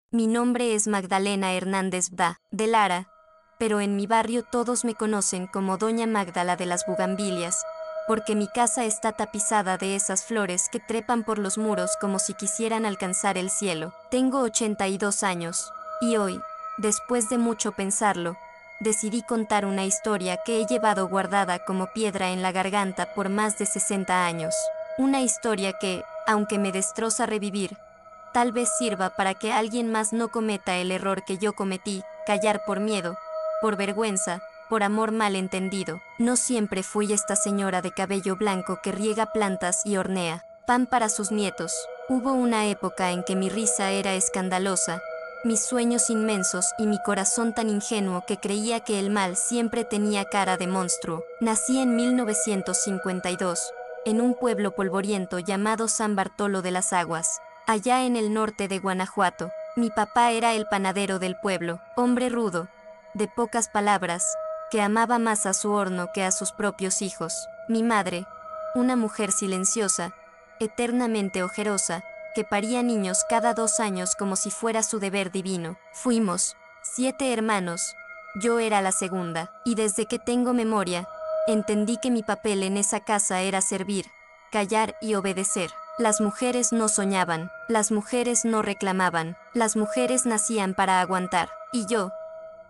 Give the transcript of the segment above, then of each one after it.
Mi nombre es Magdalena Hernández Bda, de Lara, pero en mi barrio todos me conocen como Doña Magdala de las Bugambilias, porque mi casa está tapizada de esas flores que trepan por los muros como si quisieran alcanzar el cielo. Tengo 82 años, y hoy, después de mucho pensarlo, decidí contar una historia que he llevado guardada como piedra en la garganta por más de 60 años. Una historia que, aunque me destroza revivir, tal vez sirva para que alguien más no cometa el error que yo cometí, callar por miedo, por vergüenza, por amor mal entendido. No siempre fui esta señora de cabello blanco que riega plantas y hornea pan para sus nietos. Hubo una época en que mi risa era escandalosa, mis sueños inmensos y mi corazón tan ingenuo que creía que el mal siempre tenía cara de monstruo. Nací en 1952, en un pueblo polvoriento llamado San Bartolo de las Aguas, allá en el norte de Guanajuato. Mi papá era el panadero del pueblo, hombre rudo, de pocas palabras, que amaba más a su horno que a sus propios hijos. Mi madre, una mujer silenciosa, eternamente ojerosa, que paría niños cada 2 años como si fuera su deber divino. Fuimos 7 hermanos, yo era la segunda, y desde que tengo memoria, entendí que mi papel en esa casa era servir, callar y obedecer. Las mujeres no soñaban, las mujeres no reclamaban, las mujeres nacían para aguantar, y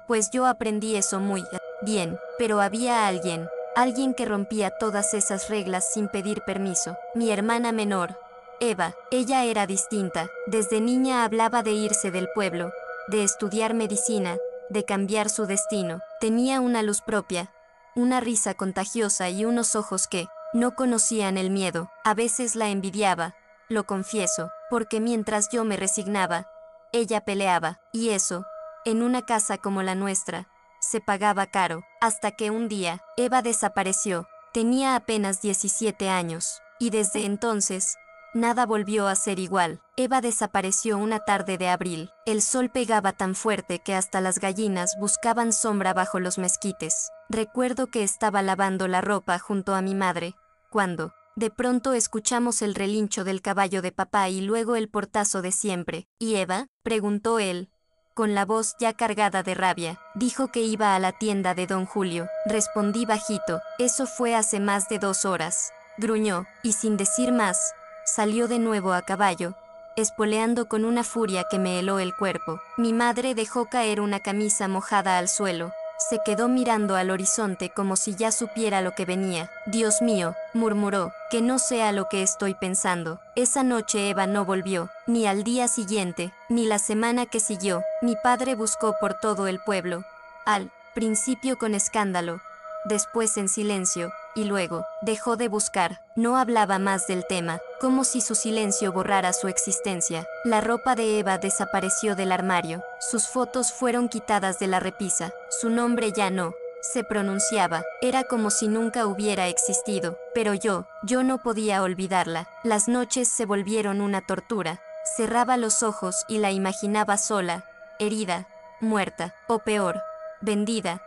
pues yo aprendí eso muy bien, pero había alguien que rompía todas esas reglas sin pedir permiso. Mi hermana menor, Eva, ella era distinta. Desde niña hablaba de irse del pueblo, de estudiar medicina, de cambiar su destino. Tenía una luz propia, una risa contagiosa y unos ojos que no conocían el miedo. A veces la envidiaba, lo confieso, porque mientras yo me resignaba, ella peleaba, y eso, en una casa como la nuestra, se pagaba caro, hasta que un día, Eva desapareció. Tenía apenas 17 años, y desde entonces, nada volvió a ser igual. Eva desapareció una tarde de abril. El sol pegaba tan fuerte que hasta las gallinas buscaban sombra bajo los mezquites. Recuerdo que estaba lavando la ropa junto a mi madre, cuando, de pronto escuchamos el relincho del caballo de papá y luego el portazo de siempre. ¿Y Eva?, preguntó él, con la voz ya cargada de rabia. Dijo que iba a la tienda de don Julio. Respondí bajito, eso fue hace más de 2 horas. Gruñó, y sin decir más, salió de nuevo a caballo, espoleando con una furia que me heló el cuerpo. Mi madre dejó caer una camisa mojada al suelo. Se quedó mirando al horizonte como si ya supiera lo que venía. Dios mío, murmuró, que no sea lo que estoy pensando. Esa noche Eva no volvió, ni al día siguiente, ni la semana que siguió. Mi padre buscó por todo el pueblo, al principio con escándalo, después en silencio, y luego dejó de buscar. No hablaba más del tema, como si su silencio borrara su existencia. La ropa de Eva desapareció del armario, sus fotos fueron quitadas de la repisa, su nombre ya no se pronunciaba. Era como si nunca hubiera existido, pero yo no podía olvidarla. Las noches se volvieron una tortura. Cerraba los ojos y la imaginaba sola, herida, muerta, o peor, vendida,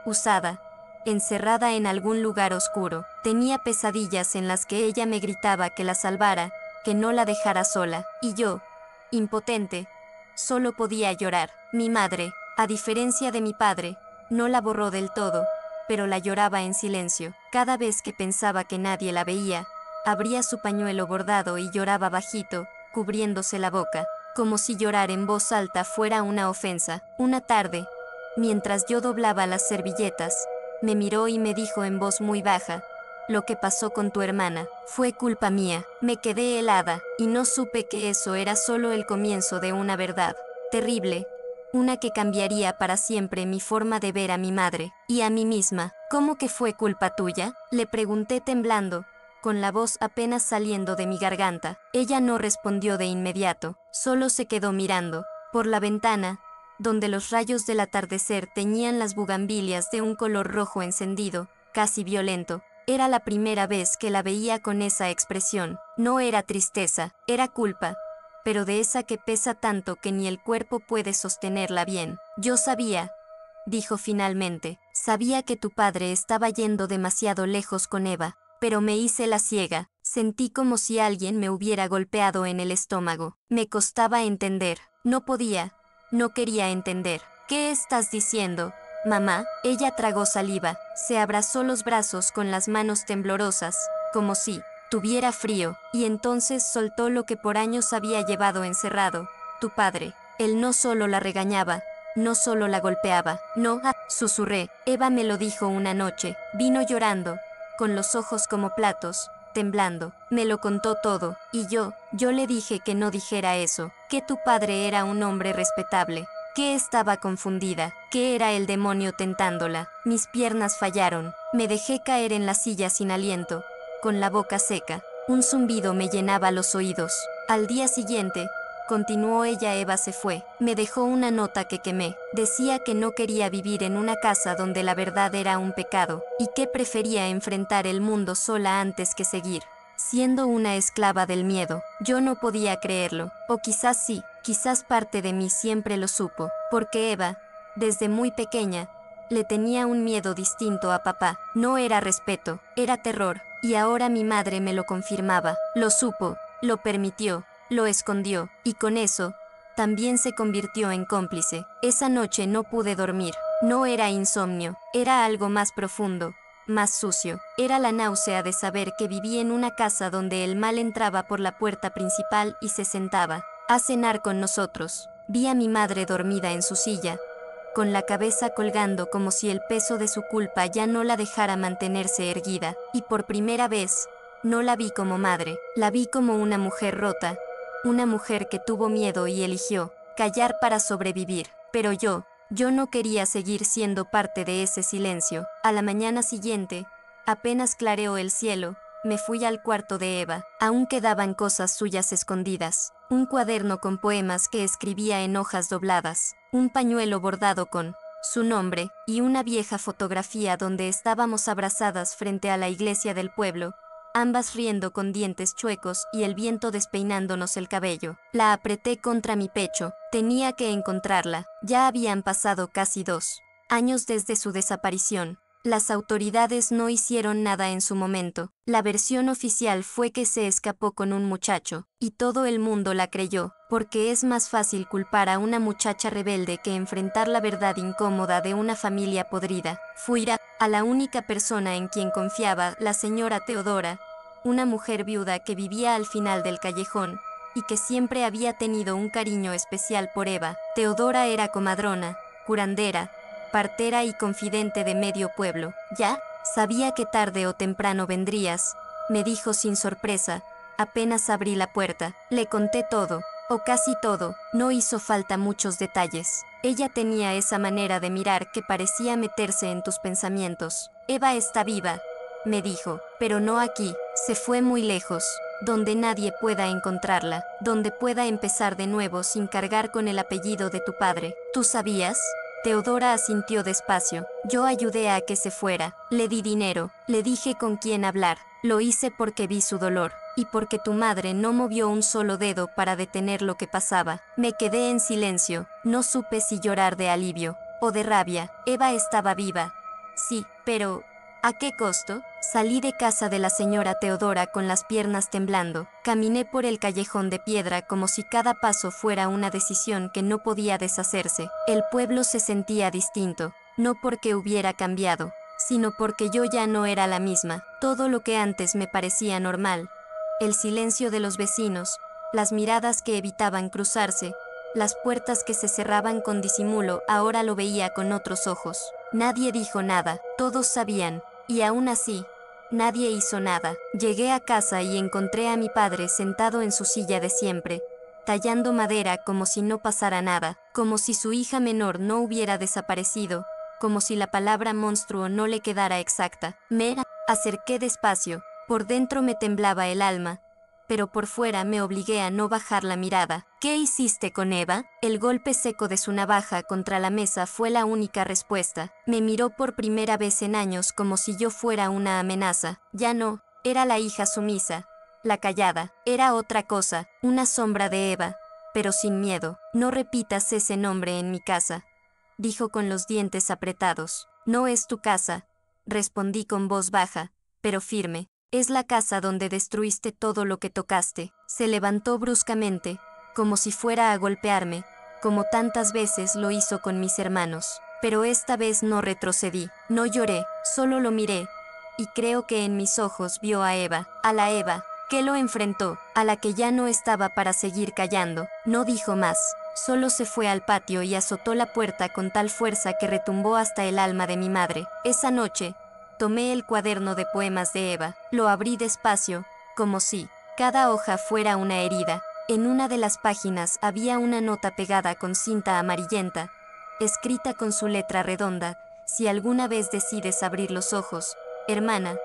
usada, encerrada en algún lugar oscuro. Tenía pesadillas en las que ella me gritaba que la salvara, que no la dejara sola, y yo, impotente, solo podía llorar. Mi madre, a diferencia de mi padre, no la borró del todo, pero la lloraba en silencio. Cada vez que pensaba que nadie la veía, abría su pañuelo bordado y lloraba bajito, cubriéndose la boca, como si llorar en voz alta fuera una ofensa. Una tarde, mientras yo doblaba las servilletas, me miró y me dijo en voz muy baja, lo que pasó con tu hermana fue culpa mía. Me quedé helada, y no supe que eso era solo el comienzo de una verdad terrible, una que cambiaría para siempre mi forma de ver a mi madre, y a mí misma. ¿Cómo que fue culpa tuya?, le pregunté temblando, con la voz apenas saliendo de mi garganta. Ella no respondió de inmediato, solo se quedó mirando por la ventana, donde los rayos del atardecer teñían las bugambilias de un color rojo encendido, casi violento. Era la primera vez que la veía con esa expresión. No era tristeza, era culpa, pero de esa que pesa tanto que ni el cuerpo puede sostenerla bien. Yo sabía, dijo finalmente, sabía que tu padre estaba yendo demasiado lejos con Eva, pero me hice la ciega. Sentí como si alguien me hubiera golpeado en el estómago. Me costaba entender, no podía No quería entender. ¿Qué estás diciendo, mamá? Ella tragó saliva, se abrazó los brazos con las manos temblorosas, como si tuviera frío, y entonces soltó lo que por años había llevado encerrado. Tu padre. Él no solo la regañaba, no solo la golpeaba, no, susurré. Eva me lo dijo una noche, vino llorando, con los ojos como platos, temblando. Me lo contó todo, y yo le dije que no dijera eso, que tu padre era un hombre respetable, que estaba confundida, que era el demonio tentándola. Mis piernas fallaron, me dejé caer en la silla sin aliento, con la boca seca. Un zumbido me llenaba los oídos. Al día siguiente, continuó ella, Eva se fue. Me dejó una nota que quemé. Decía que no quería vivir en una casa donde la verdad era un pecado, y que prefería enfrentar el mundo sola antes que seguir siendo una esclava del miedo. Yo no podía creerlo, o quizás sí, quizás parte de mí siempre lo supo, porque Eva, desde muy pequeña, le tenía un miedo distinto a papá. No era respeto, era terror, y ahora mi madre me lo confirmaba. Lo supo, lo permitió, lo escondió, y con eso, también se convirtió en cómplice. Esa noche no pude dormir. No era insomnio, era algo más profundo, más sucio. Era la náusea de saber que vivía en una casa donde el mal entraba por la puerta principal y se sentaba a cenar con nosotros. Vi a mi madre dormida en su silla, con la cabeza colgando como si el peso de su culpa ya no la dejara mantenerse erguida, y por primera vez, no la vi como madre, la vi como una mujer rota, una mujer que tuvo miedo y eligió callar para sobrevivir. Pero yo no quería seguir siendo parte de ese silencio. A la mañana siguiente, apenas clareó el cielo, me fui al cuarto de Eva. Aún quedaban cosas suyas escondidas. Un cuaderno con poemas que escribía en hojas dobladas, un pañuelo bordado con su nombre, y una vieja fotografía donde estábamos abrazadas frente a la iglesia del pueblo, ambas riendo con dientes chuecos y el viento despeinándonos el cabello. La apreté contra mi pecho. Tenía que encontrarla. Ya habían pasado casi 2 años desde su desaparición. Las autoridades no hicieron nada en su momento. La versión oficial fue que se escapó con un muchacho, y todo el mundo la creyó, porque es más fácil culpar a una muchacha rebelde que enfrentar la verdad incómoda de una familia podrida. Fui a la única persona en quien confiaba, la señora Teodora, una mujer viuda que vivía al final del callejón, y que siempre había tenido un cariño especial por Eva. Teodora era comadrona, curandera, partera y confidente de medio pueblo. Ya, sabía que tarde o temprano vendrías, me dijo sin sorpresa, apenas abrí la puerta. Le conté todo, o casi todo, no hizo falta muchos detalles. Ella tenía esa manera de mirar que parecía meterse en tus pensamientos. Eva está viva, me dijo, pero no aquí, se fue muy lejos, donde nadie pueda encontrarla, donde pueda empezar de nuevo sin cargar con el apellido de tu padre. ¿Tú sabías? Teodora asintió despacio. Yo ayudé a que se fuera, le di dinero, le dije con quién hablar. Lo hice porque vi su dolor, y porque tu madre no movió un solo dedo para detener lo que pasaba. Me quedé en silencio, no supe si llorar de alivio o de rabia. Eva estaba viva. Sí, pero ¿a qué costo? Salí de casa de la señora Teodora con las piernas temblando. Caminé por el callejón de piedra como si cada paso fuera una decisión que no podía deshacerse. El pueblo se sentía distinto, no porque hubiera cambiado, sino porque yo ya no era la misma. Todo lo que antes me parecía normal, el silencio de los vecinos, las miradas que evitaban cruzarse, las puertas que se cerraban con disimulo, ahora lo veía con otros ojos. Nadie dijo nada, todos sabían, y aún así, nadie hizo nada. Llegué a casa y encontré a mi padre sentado en su silla de siempre, tallando madera como si no pasara nada, como si su hija menor no hubiera desaparecido, como si la palabra monstruo no le quedara exacta. Me acerqué despacio, por dentro me temblaba el alma, pero por fuera me obligué a no bajar la mirada. ¿Qué hiciste con Eva? El golpe seco de su navaja contra la mesa fue la única respuesta. Me miró por primera vez en años como si yo fuera una amenaza. Ya no, era la hija sumisa, la callada, era otra cosa, una sombra de Eva, pero sin miedo. No repitas ese nombre en mi casa, dijo con los dientes apretados. No es tu casa, respondí con voz baja, pero firme. Es la casa donde destruiste todo lo que tocaste. Se levantó bruscamente, como si fuera a golpearme, como tantas veces lo hizo con mis hermanos. Pero esta vez no retrocedí, no lloré, solo lo miré, y creo que en mis ojos vio a Eva, a la Eva, que lo enfrentó, a la que ya no estaba para seguir callando. No dijo más, solo se fue al patio y azotó la puerta con tal fuerza que retumbó hasta el alma de mi madre. Esa noche, tomé el cuaderno de poemas de Eva, lo abrí despacio, como si cada hoja fuera una herida. En una de las páginas había una nota pegada con cinta amarillenta, escrita con su letra redonda: si alguna vez decides abrir los ojos, hermana,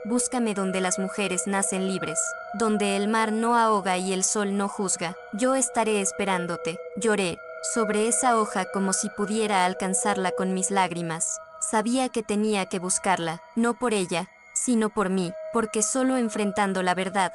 búscame donde las mujeres nacen libres, donde el mar no ahoga y el sol no juzga. Yo estaré esperándote. Lloré sobre esa hoja como si pudiera alcanzarla con mis lágrimas. Sabía que tenía que buscarla, no por ella, sino por mí, porque solo enfrentando la verdad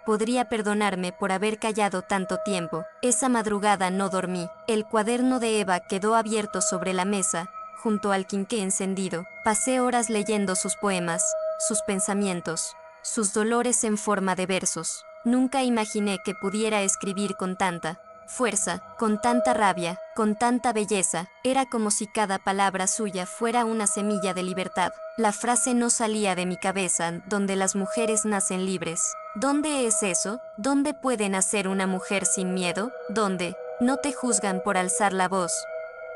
podría perdonarme por haber callado tanto tiempo. Esa madrugada no dormí. El cuaderno de Eva quedó abierto sobre la mesa, junto al quinqué encendido. Pasé horas leyendo sus poemas, sus pensamientos, sus dolores en forma de versos. Nunca imaginé que pudiera escribir con tanta fuerza, con tanta rabia, con tanta belleza. Era como si cada palabra suya fuera una semilla de libertad. La frase no salía de mi cabeza: donde las mujeres nacen libres. ¿Dónde es eso? ¿Dónde puede nacer una mujer sin miedo? ¿Dónde no te juzgan por alzar la voz,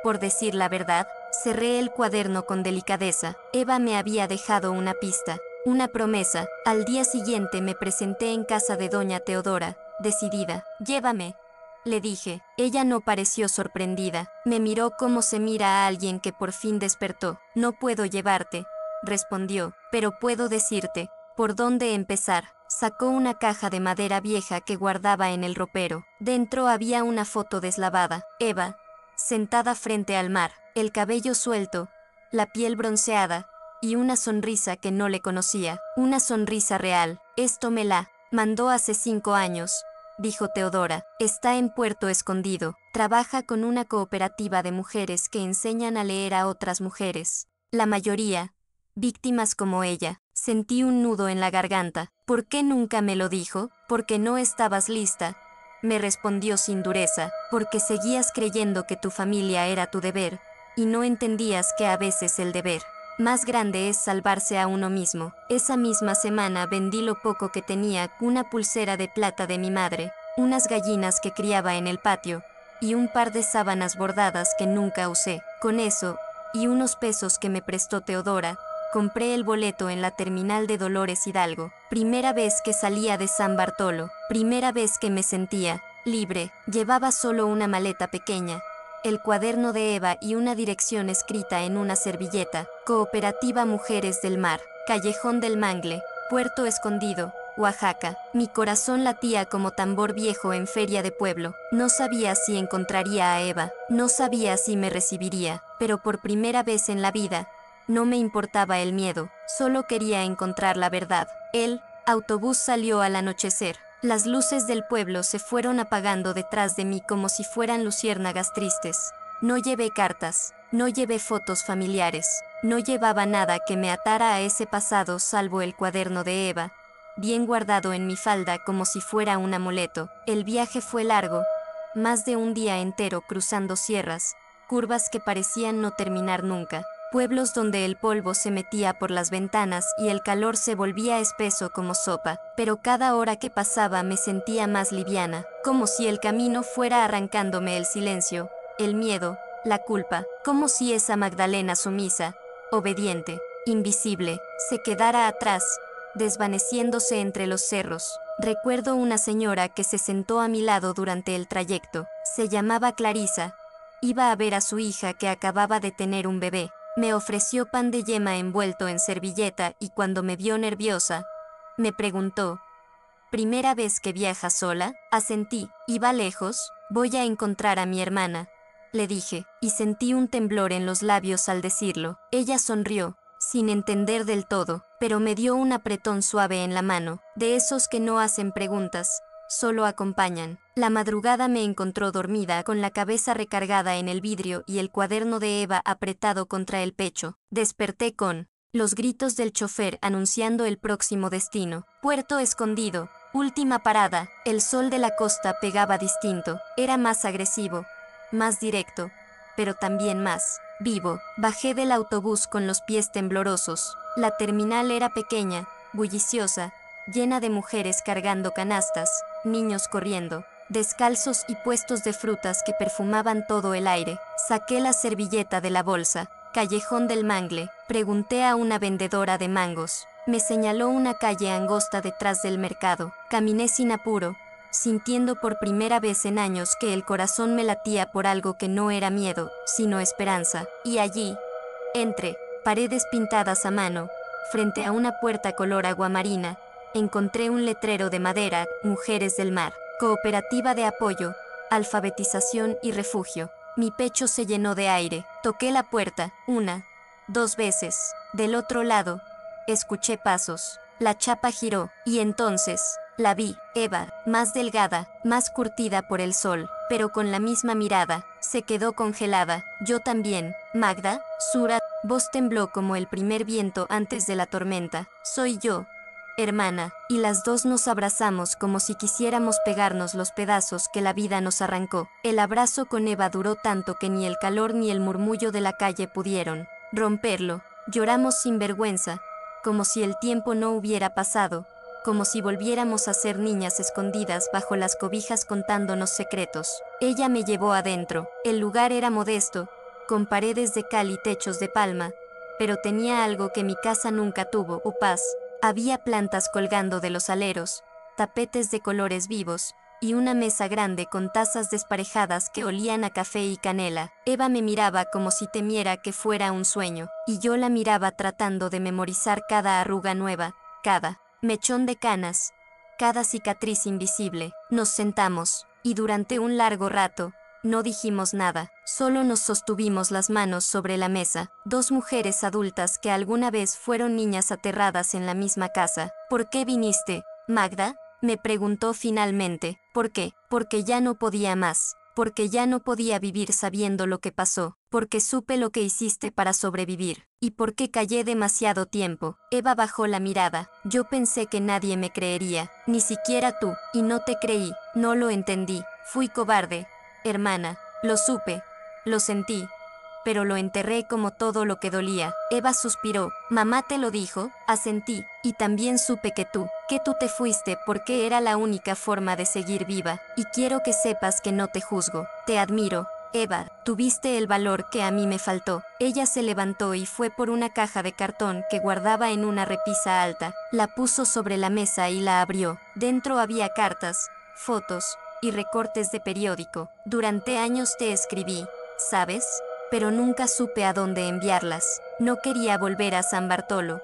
por decir la verdad? Cerré el cuaderno con delicadeza. Eva me había dejado una pista, una promesa. Al día siguiente me presenté en casa de doña Teodora, decidida. Llévame, le dije. Ella no pareció sorprendida. Me miró como se mira a alguien que por fin despertó. No puedo llevarte, respondió, pero puedo decirte por dónde empezar. Sacó una caja de madera vieja que guardaba en el ropero. Dentro había una foto deslavada. Eva, sentada frente al mar, el cabello suelto, la piel bronceada, y una sonrisa que no le conocía. Una sonrisa real. Esto me la mandó hace 5 años, dijo Teodora. Está en Puerto Escondido. Trabaja con una cooperativa de mujeres que enseñan a leer a otras mujeres. La mayoría, víctimas como ella. Sentí un nudo en la garganta. ¿Por qué nunca me lo dijo? Porque no estabas lista, me respondió sin dureza. Porque seguías creyendo que tu familia era tu deber, y no entendías que a veces el deber más grande es salvarse a uno mismo. Esa misma semana vendí lo poco que tenía: una pulsera de plata de mi madre, unas gallinas que criaba en el patio, y un par de sábanas bordadas que nunca usé. Con eso, y unos pesos que me prestó Teodora, compré el boleto en la terminal de Dolores Hidalgo. Primera vez que salía de San Bartolo, primera vez que me sentía libre. Llevaba solo una maleta pequeña, el cuaderno de Eva y una dirección escrita en una servilleta: Cooperativa Mujeres del Mar, Callejón del Mangle, Puerto Escondido, Oaxaca. Mi corazón latía como tambor viejo en feria de pueblo. No sabía si encontraría a Eva, no sabía si me recibiría, pero por primera vez en la vida, no me importaba el miedo, solo quería encontrar la verdad. El autobús salió al anochecer. Las luces del pueblo se fueron apagando detrás de mí como si fueran luciérnagas tristes. No llevé cartas, no llevé fotos familiares, no llevaba nada que me atara a ese pasado salvo el cuaderno de Eva, bien guardado en mi falda como si fuera un amuleto. El viaje fue largo, más de un día entero cruzando sierras, curvas que parecían no terminar nunca. Pueblos donde el polvo se metía por las ventanas y el calor se volvía espeso como sopa, pero cada hora que pasaba me sentía más liviana, como si el camino fuera arrancándome el silencio, el miedo, la culpa, como si esa Magdalena sumisa, obediente, invisible, se quedara atrás, desvaneciéndose entre los cerros. Recuerdo una señora que se sentó a mi lado durante el trayecto. Se llamaba Clarisa. Iba a ver a su hija que acababa de tener un bebé. Me ofreció pan de yema envuelto en servilleta y cuando me vio nerviosa, me preguntó: ¿primera vez que viajas sola? Asentí. ¿Iba lejos? Voy a encontrar a mi hermana, le dije, y sentí un temblor en los labios al decirlo. Ella sonrió, sin entender del todo, pero me dio un apretón suave en la mano, de esos que no hacen preguntas, solo acompañan. La madrugada me encontró dormida, con la cabeza recargada en el vidrio y el cuaderno de Eva apretado contra el pecho. Desperté con los gritos del chofer anunciando el próximo destino. Puerto Escondido, última parada. El sol de la costa pegaba distinto, era más agresivo, más directo, pero también más vivo. Bajé del autobús con los pies temblorosos. La terminal era pequeña, bulliciosa, llena de mujeres cargando canastas, niños corriendo, descalzos y puestos de frutas que perfumaban todo el aire. Saqué la servilleta de la bolsa. Callejón del Mangle. Pregunté a una vendedora de mangos. Me señaló una calle angosta detrás del mercado. Caminé sin apuro, sintiendo por primera vez en años que el corazón me latía por algo que no era miedo, sino esperanza. Y allí, entre paredes pintadas a mano, frente a una puerta color aguamarina, encontré un letrero de madera, Mujeres del Mar, Cooperativa de Apoyo, Alfabetización y Refugio. Mi pecho se llenó de aire. Toqué la puerta, una, dos veces. Del otro lado, escuché pasos. La chapa giró, y entonces, la vi, Eva, más delgada, más curtida por el sol, pero con la misma mirada. Se quedó congelada. Yo también. Magda, Sura, voz tembló como el primer viento antes de la tormenta. Soy yo, hermana, y las dos nos abrazamos como si quisiéramos pegarnos los pedazos que la vida nos arrancó. El abrazo con Eva duró tanto que ni el calor ni el murmullo de la calle pudieron romperlo. Lloramos sin vergüenza, como si el tiempo no hubiera pasado, como si volviéramos a ser niñas escondidas bajo las cobijas contándonos secretos. Ella me llevó adentro. El lugar era modesto, con paredes de cal y techos de palma, pero tenía algo que mi casa nunca tuvo, paz. Había plantas colgando de los aleros, tapetes de colores vivos, y una mesa grande con tazas desparejadas que olían a café y canela. Eva me miraba como si temiera que fuera un sueño, y yo la miraba tratando de memorizar cada arruga nueva, cada mechón de canas, cada cicatriz invisible. Nos sentamos, y durante un largo rato, no dijimos nada, solo nos sostuvimos las manos sobre la mesa, dos mujeres adultas que alguna vez fueron niñas aterradas en la misma casa. ¿Por qué viniste, Magda?, me preguntó finalmente. ¿Por qué? Porque ya no podía más, porque ya no podía vivir sabiendo lo que pasó, porque supe lo que hiciste para sobrevivir, y porque callé demasiado tiempo. Eva bajó la mirada. Yo pensé que nadie me creería, ni siquiera tú, y no te creí, no lo entendí, fui cobarde, hermana, lo supe, lo sentí, pero lo enterré como todo lo que dolía. Eva suspiró. Mamá te lo dijo, asentí, y también supe que tú te fuiste porque era la única forma de seguir viva, y quiero que sepas que no te juzgo, te admiro. Eva, tuviste el valor que a mí me faltó. Ella se levantó y fue por una caja de cartón que guardaba en una repisa alta, la puso sobre la mesa y la abrió. Dentro había cartas, fotos y recortes de periódico. Durante años te escribí, ¿sabes?, pero nunca supe a dónde enviarlas. No quería volver a San Bartolo,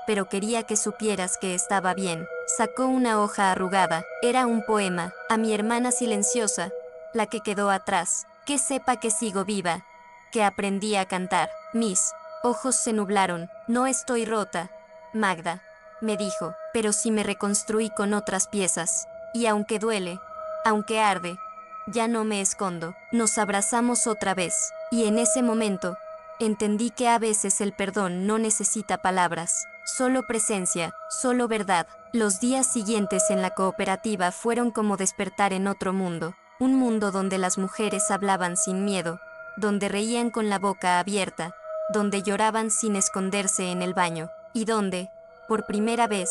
pero quería que supieras que estaba bien. Sacó una hoja arrugada. Era un poema. A mi hermana silenciosa, la que quedó atrás. Que sepa que sigo viva, que aprendí a cantar. Mis ojos se nublaron. No estoy rota, Magda, me dijo, pero sí me reconstruí con otras piezas. Y aunque duele, aunque arde, ya no me escondo. Nos abrazamos otra vez. Y en ese momento, entendí que a veces el perdón no necesita palabras, solo presencia, solo verdad. Los días siguientes en la cooperativa fueron como despertar en otro mundo, un mundo donde las mujeres hablaban sin miedo, donde reían con la boca abierta, donde lloraban sin esconderse en el baño, y donde, por primera vez,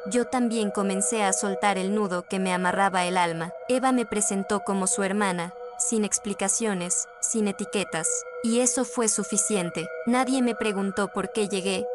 yo también comencé a soltar el nudo que me amarraba el alma. Eva me presentó como su hermana, sin explicaciones, sin etiquetas, y eso fue suficiente. Nadie me preguntó por qué llegué,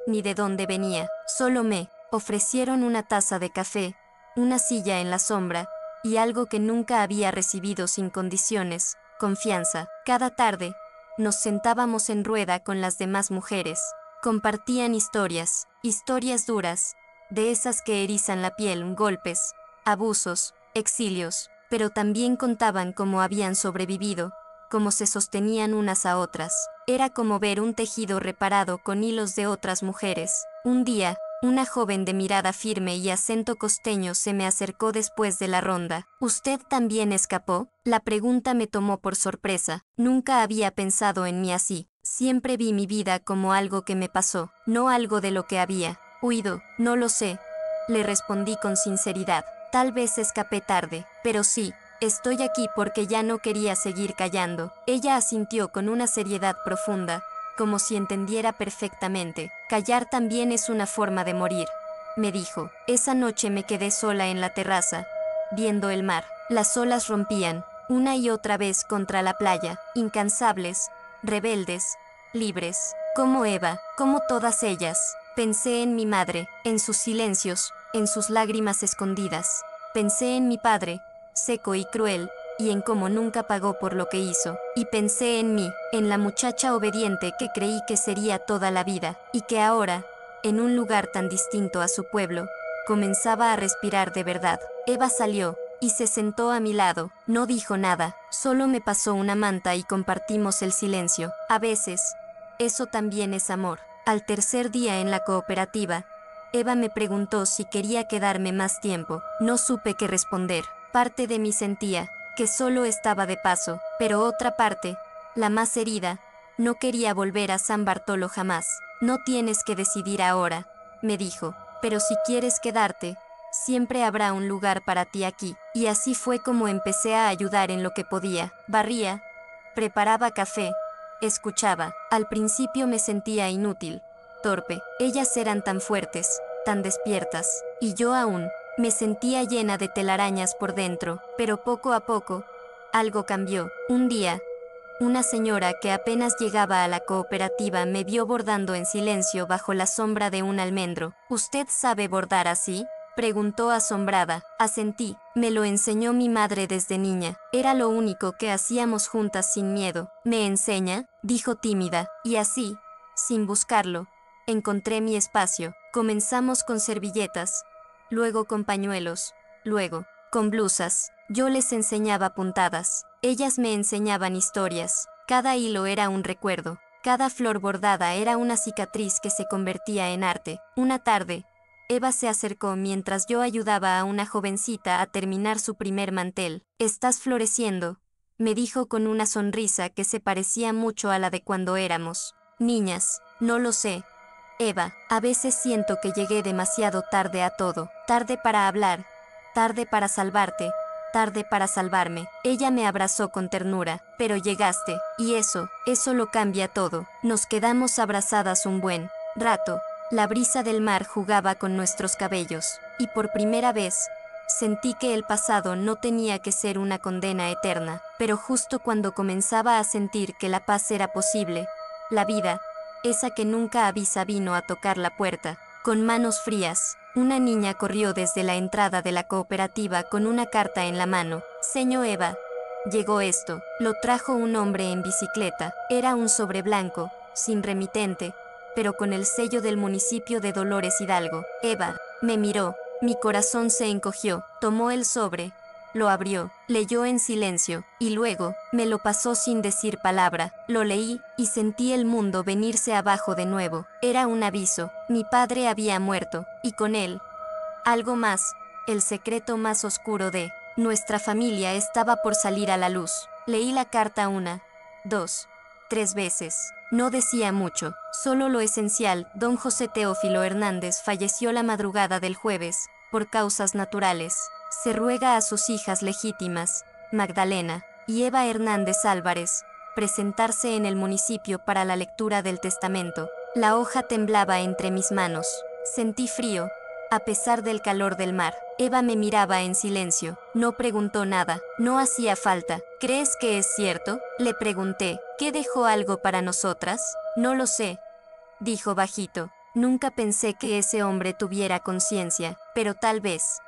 ni de dónde venía. Solo me ofrecieron una taza de café, una silla en la sombra, y algo que nunca había recibido sin condiciones, confianza. Cada tarde, nos sentábamos en rueda con las demás mujeres. Compartían historias, historias duras, de esas que erizan la piel, golpes, abusos, exilios, pero también contaban cómo habían sobrevivido, cómo se sostenían unas a otras. Era como ver un tejido reparado con hilos de otras mujeres. Un día, una joven de mirada firme y acento costeño se me acercó después de la ronda. ¿Usted también escapó? La pregunta me tomó por sorpresa. Nunca había pensado en mí así. Siempre vi mi vida como algo que me pasó, no algo de lo que había huido. No lo sé, le respondí con sinceridad. Tal vez escapé tarde, pero sí, Estoy aquí porque ya no quería seguir callando. Ella asintió con una seriedad profunda, como si entendiera perfectamente. Callar también es una forma de morir, me dijo. Esa noche me quedé sola en la terraza, viendo el mar. Las olas rompían, una y otra vez contra la playa, incansables, rebeldes, libres, como Eva, como todas ellas. Pensé en mi madre, en sus silencios, en sus lágrimas escondidas. Pensé en mi padre, seco y cruel, y en cómo nunca pagó por lo que hizo. Y pensé en mí, en la muchacha obediente que creí que sería toda la vida, y que ahora, en un lugar tan distinto a su pueblo, comenzaba a respirar de verdad. Eva salió, y se sentó a mi lado. No dijo nada, solo me pasó una manta y compartimos el silencio. A veces, eso también es amor. Al tercer día en la cooperativa, Eva me preguntó si quería quedarme más tiempo. No supe qué responder. Parte de mí sentía que solo estaba de paso, pero otra parte, la más herida, no quería volver a San Bartolo jamás. No tienes que decidir ahora, me dijo, pero si quieres quedarte, siempre habrá un lugar para ti aquí. Y así fue como empecé a ayudar en lo que podía. Barría, preparaba café, escuchaba. Al principio me sentía inútil, torpe. Ellas eran tan fuertes, tan despiertas, y yo aún me sentía llena de telarañas por dentro. Pero poco a poco, algo cambió. Un día, una señora que apenas llegaba a la cooperativa me vio bordando en silencio bajo la sombra de un almendro. ¿Usted sabe bordar así?, preguntó asombrada. Asentí. Me lo enseñó mi madre desde niña. Era lo único que hacíamos juntas sin miedo. ¿Me enseña?, dijo tímida. Y así, sin buscarlo, encontré mi espacio. Comenzamos con servilletas, luego con pañuelos, luego con blusas. Yo les enseñaba puntadas. Ellas me enseñaban historias. Cada hilo era un recuerdo. Cada flor bordada era una cicatriz que se convertía en arte. Una tarde, Eva se acercó mientras yo ayudaba a una jovencita a terminar su primer mantel. «Estás floreciendo», me dijo con una sonrisa que se parecía mucho a la de cuando éramos niñas. No lo sé, Eva, a veces siento que llegué demasiado tarde a todo. Tarde para hablar, tarde para salvarte, tarde para salvarme. Ella me abrazó con ternura. Pero llegaste, y eso lo cambia todo. Nos quedamos abrazadas un buen rato. La brisa del mar jugaba con nuestros cabellos, y por primera vez, sentí que el pasado no tenía que ser una condena eterna. Pero justo cuando comenzaba a sentir que la paz era posible, la vida, esa que nunca avisa, vino a tocar la puerta. Con manos frías, una niña corrió desde la entrada de la cooperativa con una carta en la mano. «Señor Eva, llegó esto». Lo trajo un hombre en bicicleta. Era un sobre blanco, sin remitente, pero con el sello del municipio de Dolores Hidalgo. Eva me miró. Mi corazón se encogió. Tomó el sobre, lo abrió, leyó en silencio, y luego me lo pasó sin decir palabra. Lo leí, y sentí el mundo venirse abajo de nuevo. Era un aviso. Mi padre había muerto, y con él, algo más, el secreto más oscuro de nuestra familia estaba por salir a la luz. Leí la carta una, dos, tres veces. No decía mucho, solo lo esencial. Don José Teófilo Hernández falleció la madrugada del jueves, por causas naturales. Se ruega a sus hijas legítimas, Magdalena y Eva Hernández Álvarez, presentarse en el municipio para la lectura del testamento. La hoja temblaba entre mis manos. Sentí frío, a pesar del calor del mar. Eva me miraba en silencio. No preguntó nada. No hacía falta. ¿Crees que es cierto?, le pregunté. ¿Qué dejó algo para nosotras? No lo sé, dijo bajito. Nunca pensé que ese hombre tuviera conciencia, pero tal vez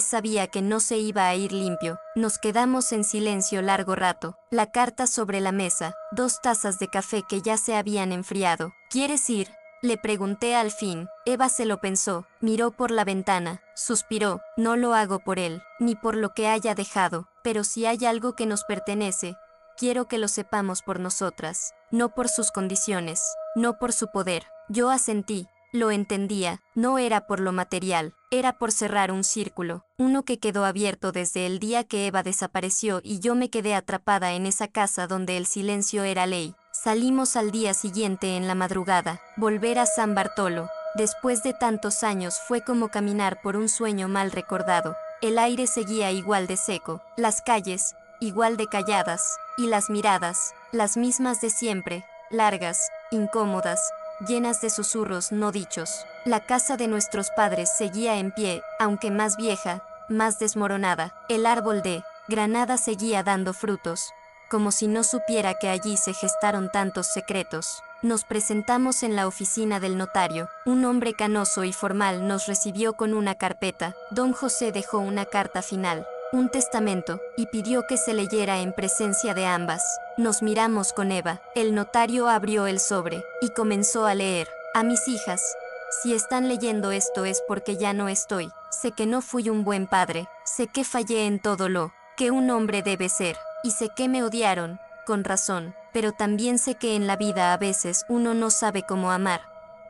sabía que no se iba a ir limpio. Nos quedamos en silencio largo rato. La carta sobre la mesa, 2 tazas de café que ya se habían enfriado. ¿Quieres ir?, le pregunté al fin. Eva se lo pensó, miró por la ventana, suspiró. No lo hago por él, ni por lo que haya dejado, pero si hay algo que nos pertenece, quiero que lo sepamos por nosotras, no por sus condiciones, no por su poder. Yo asentí. Lo entendía, no era por lo material, era por cerrar un círculo, uno que quedó abierto desde el día que Eva desapareció y yo me quedé atrapada en esa casa donde el silencio era ley. Salimos al día siguiente en la madrugada. Volver a San Bartolo, después de tantos años, fue como caminar por un sueño mal recordado. El aire seguía igual de seco, las calles, igual de calladas, y las miradas, las mismas de siempre, largas, incómodas, llenas de susurros no dichos. La casa de nuestros padres seguía en pie, aunque más vieja, más desmoronada. El árbol de granada seguía dando frutos, como si no supiera que allí se gestaron tantos secretos. Nos presentamos en la oficina del notario. Un hombre canoso y formal nos recibió con una carpeta. Don José dejó una carta final, un testamento, y pidió que se leyera en presencia de ambas. Nos miramos con Eva. El notario abrió el sobre y comenzó a leer. A mis hijas, si están leyendo esto es porque ya no estoy. Sé que no fui un buen padre, sé que fallé en todo lo que un hombre debe ser, y sé que me odiaron, con razón, pero también sé que en la vida a veces uno no sabe cómo amar,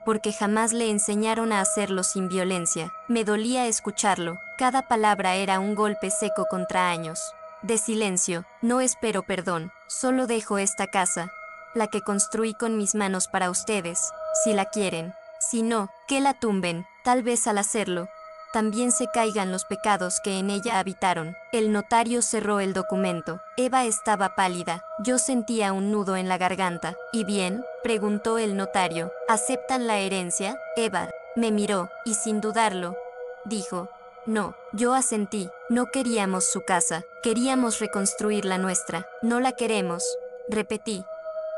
porque jamás le enseñaron a hacerlo sin violencia. Me dolía escucharlo, cada palabra era un golpe seco contra años de silencio. No espero perdón, solo dejo esta casa, la que construí con mis manos para ustedes, si la quieren. Si no, que la tumben, tal vez al hacerlo también se caigan los pecados que en ella habitaron. El notario cerró el documento. Eva estaba pálida. Yo sentía un nudo en la garganta. ¿Y bien?, preguntó el notario. ¿Aceptan la herencia? Eva me miró, y sin dudarlo, dijo, no. Yo asentí. No queríamos su casa. Queríamos reconstruir la nuestra. No la queremos, repetí,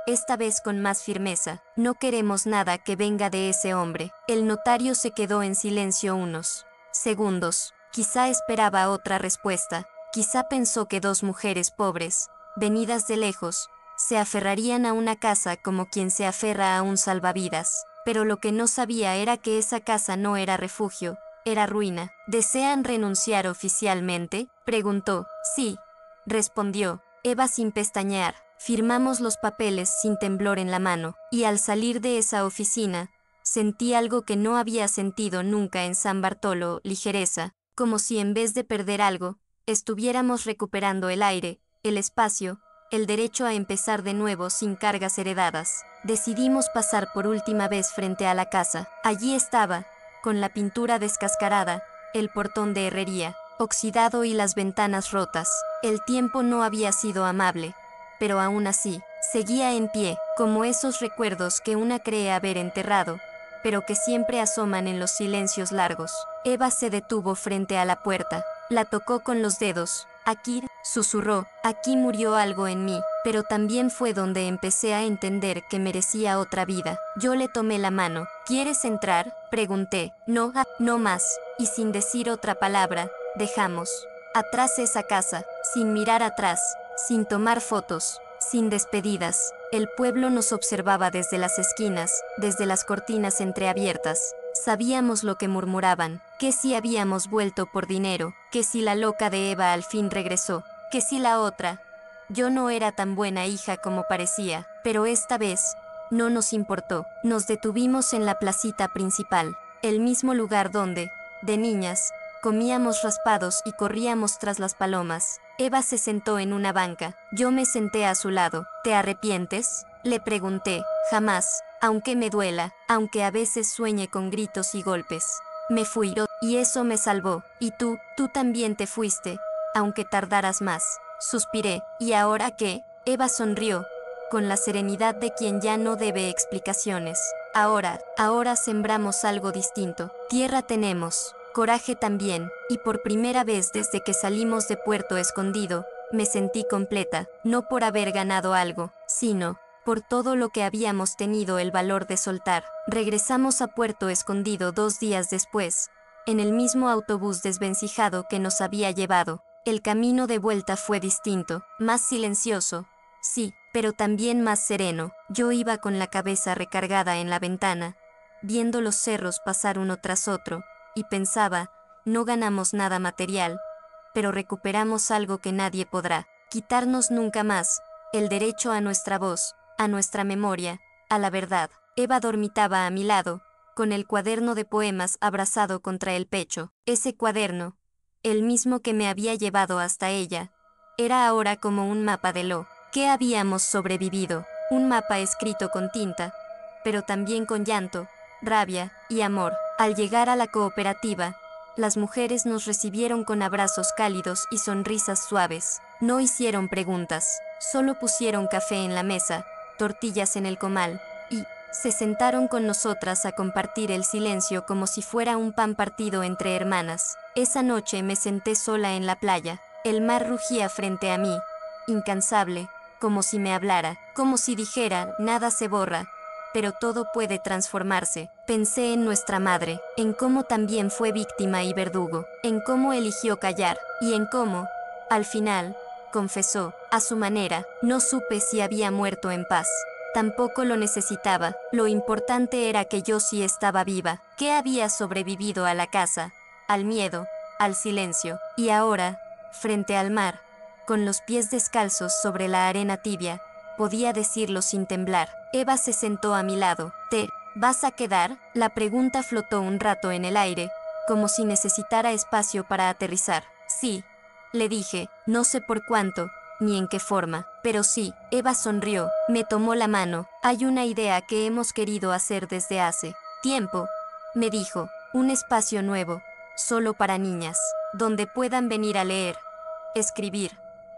esta vez con más firmeza. No queremos nada que venga de ese hombre. El notario se quedó en silencio unos segundos. Quizá esperaba otra respuesta. Quizá pensó que dos mujeres pobres, venidas de lejos, se aferrarían a una casa como quien se aferra a un salvavidas. Pero lo que no sabía era que esa casa no era refugio, era ruina. ¿Desean renunciar oficialmente?, preguntó. Sí, respondió Eva sin pestañear. Firmamos los papeles sin temblor en la mano, y al salir de esa oficina, sentí algo que no había sentido nunca en San Bartolo: ligereza, como si en vez de perder algo, estuviéramos recuperando el aire, el espacio, el derecho a empezar de nuevo sin cargas heredadas. Decidimos pasar por última vez frente a la casa. Allí estaba, con la pintura descascarada, el portón de herrería, oxidado y las ventanas rotas. El tiempo no había sido amable, pero aún así, seguía en pie, como esos recuerdos que una cree haber enterrado, pero que siempre asoman en los silencios largos. Eva se detuvo frente a la puerta, la tocó con los dedos. Aquí, susurró, aquí murió algo en mí, pero también fue donde empecé a entender que merecía otra vida. Yo le tomé la mano. ¿Quieres entrar?, pregunté. No, no más. Y sin decir otra palabra, dejamos atrás esa casa, sin mirar atrás, sin tomar fotos, sin despedidas. El pueblo nos observaba desde las esquinas, desde las cortinas entreabiertas. Sabíamos lo que murmuraban, que si habíamos vuelto por dinero, que si la loca de Eva al fin regresó, que si la otra. Yo no era tan buena hija como parecía, pero esta vez no nos importó. Nos detuvimos en la placita principal, el mismo lugar donde, de niñas, comíamos raspados y corríamos tras las palomas. Eva se sentó en una banca. Yo me senté a su lado. ¿Te arrepientes?, le pregunté. Jamás, aunque me duela, aunque a veces sueñe con gritos y golpes. Me fui, y eso me salvó. Y tú también te fuiste, aunque tardaras más. Suspiré. ¿Y ahora qué? Eva sonrió, con la serenidad de quien ya no debe explicaciones. Ahora sembramos algo distinto. Tierra tenemos, coraje también, y por primera vez desde que salimos de Puerto Escondido, me sentí completa, no por haber ganado algo, sino por todo lo que habíamos tenido el valor de soltar. Regresamos a Puerto Escondido 2 días después, en el mismo autobús desvencijado que nos había llevado. El camino de vuelta fue distinto, más silencioso, sí, pero también más sereno. Yo iba con la cabeza recargada en la ventana, viendo los cerros pasar uno tras otro, y pensaba, no ganamos nada material, pero recuperamos algo que nadie podrá quitarnos nunca más: el derecho a nuestra voz, a nuestra memoria, a la verdad. Eva dormitaba a mi lado, con el cuaderno de poemas abrazado contra el pecho. Ese cuaderno, el mismo que me había llevado hasta ella, era ahora como un mapa de lo que habíamos sobrevivido, un mapa escrito con tinta, pero también con llanto, rabia y amor. Al llegar a la cooperativa, Las mujeres nos recibieron con abrazos cálidos y sonrisas suaves. No hicieron preguntas, solo pusieron café en la mesa, tortillas en el comal, y se sentaron con nosotras a compartir el silencio como si fuera un pan partido entre hermanas. Esa noche me senté sola en la playa. El mar rugía frente a mí, incansable, como si me hablara, como si dijera, nada se borra, pero todo puede transformarse. Pensé en nuestra madre, en cómo también fue víctima y verdugo, en cómo eligió callar, y en cómo, al final, confesó, a su manera. No supe si había muerto en paz. Tampoco lo necesitaba. Lo importante era que yo sí estaba viva, que había sobrevivido a la casa, al miedo, al silencio, y ahora, frente al mar, con los pies descalzos sobre la arena tibia, podía decirlo sin temblar. Eva se sentó a mi lado. ¿Te vas a quedar? La pregunta flotó un rato en el aire, como si necesitara espacio para aterrizar. Sí, le dije, no sé por cuánto, ni en qué forma, pero sí. Eva sonrió, me tomó la mano. Hay una idea que hemos querido hacer desde hace tiempo, me dijo, un espacio nuevo, solo para niñas, donde puedan venir a leer, escribir,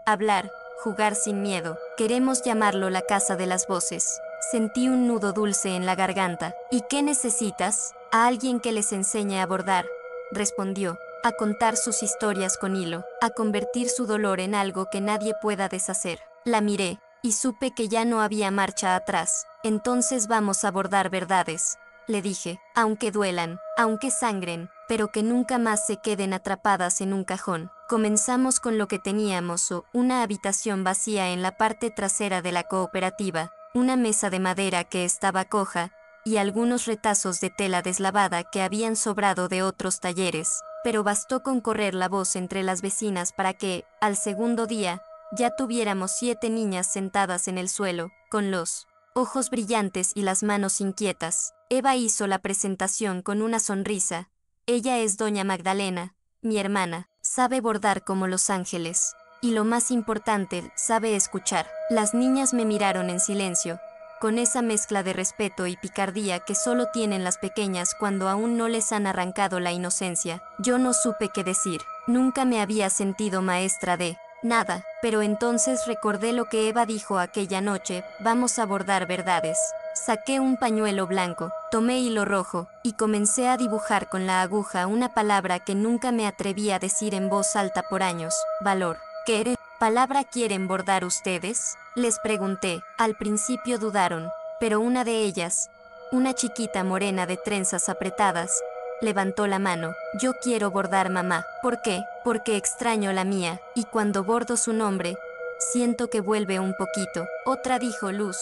hablar, jugar sin miedo. Queremos llamarlo la Casa de las Voces. Sentí un nudo dulce en la garganta. ¿Y qué necesitas? A alguien que les enseñe a bordar, respondió, a contar sus historias con hilo, a convertir su dolor en algo que nadie pueda deshacer. La miré, y supe que ya no había marcha atrás. Entonces vamos a bordar verdades, le dije, aunque duelan, aunque sangren, pero que nunca más se queden atrapadas en un cajón. Comenzamos con lo que teníamos, una habitación vacía en la parte trasera de la cooperativa, una mesa de madera que estaba coja, y algunos retazos de tela deslavada que habían sobrado de otros talleres, pero bastó con correr la voz entre las vecinas para que, al segundo día, ya tuviéramos 7 niñas sentadas en el suelo, con los ojos brillantes y las manos inquietas. Eva hizo la presentación con una sonrisa. Ella es doña Magdalena, mi hermana, sabe bordar como los ángeles, y lo más importante, sabe escuchar. Las niñas me miraron en silencio, con esa mezcla de respeto y picardía que solo tienen las pequeñas cuando aún no les han arrancado la inocencia. Yo no supe qué decir. Nunca me había sentido maestra de nada, pero entonces recordé lo que Eva dijo aquella noche, vamos a bordar verdades. Saqué un pañuelo blanco, tomé hilo rojo, y comencé a dibujar con la aguja una palabra que nunca me atreví a decir en voz alta por años, valor. ¿Qué palabra quieren bordar ustedes? Les pregunté. Al principio dudaron, pero una de ellas, una chiquita morena de trenzas apretadas, levantó la mano. Yo quiero bordar mamá. ¿Por qué? Porque extraño la mía, y cuando bordo su nombre, siento que vuelve un poquito. Otra dijo luz,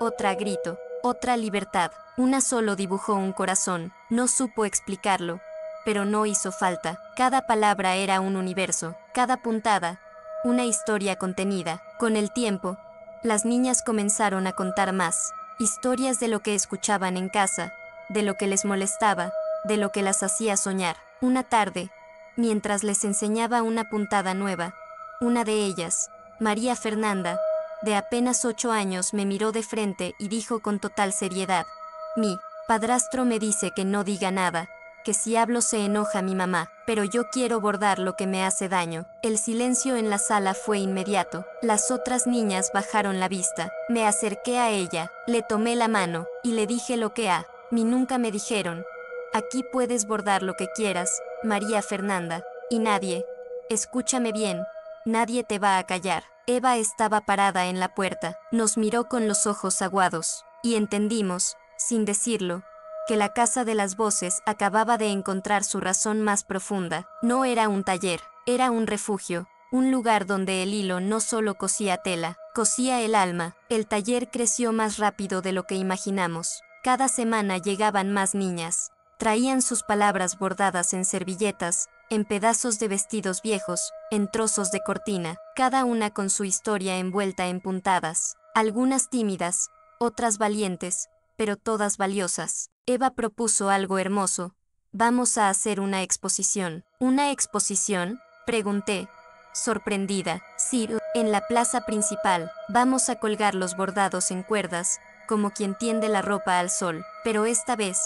otra grito, otra libertad. Una solo dibujó un corazón. No supo explicarlo, pero no hizo falta. Cada palabra era un universo, cada puntada, una historia contenida. Con el tiempo, las niñas comenzaron a contar más, historias de lo que escuchaban en casa, de lo que les molestaba, de lo que las hacía soñar. Una tarde, mientras les enseñaba una puntada nueva, una de ellas, María Fernanda, de apenas 8 años, me miró de frente y dijo con total seriedad, mi padrastro me dice que no diga nada, que si hablo se enoja mi mamá, pero yo quiero bordar lo que me hace daño. El silencio en la sala fue inmediato. Las otras niñas bajaron la vista. Me acerqué a ella, le tomé la mano, y le dije lo que a mí nunca me dijeron. Aquí puedes bordar lo que quieras, María Fernanda, y nadie, escúchame bien, nadie te va a callar. Eva estaba parada en la puerta, nos miró con los ojos aguados, y entendimos, sin decirlo, que la Casa de las Voces acababa de encontrar su razón más profunda. No era un taller, era un refugio, un lugar donde el hilo no solo cosía tela, cosía el alma. El taller creció más rápido de lo que imaginamos. Cada semana llegaban más niñas. Traían sus palabras bordadas en servilletas, en pedazos de vestidos viejos, en trozos de cortina, cada una con su historia envuelta en puntadas. Algunas tímidas, otras valientes, pero todas valiosas. Eva propuso algo hermoso. Vamos a hacer una exposición. ¿Una exposición?, pregunté, sorprendida. Sí, en la plaza principal. Vamos a colgar los bordados en cuerdas, como quien tiende la ropa al sol. Pero esta vez,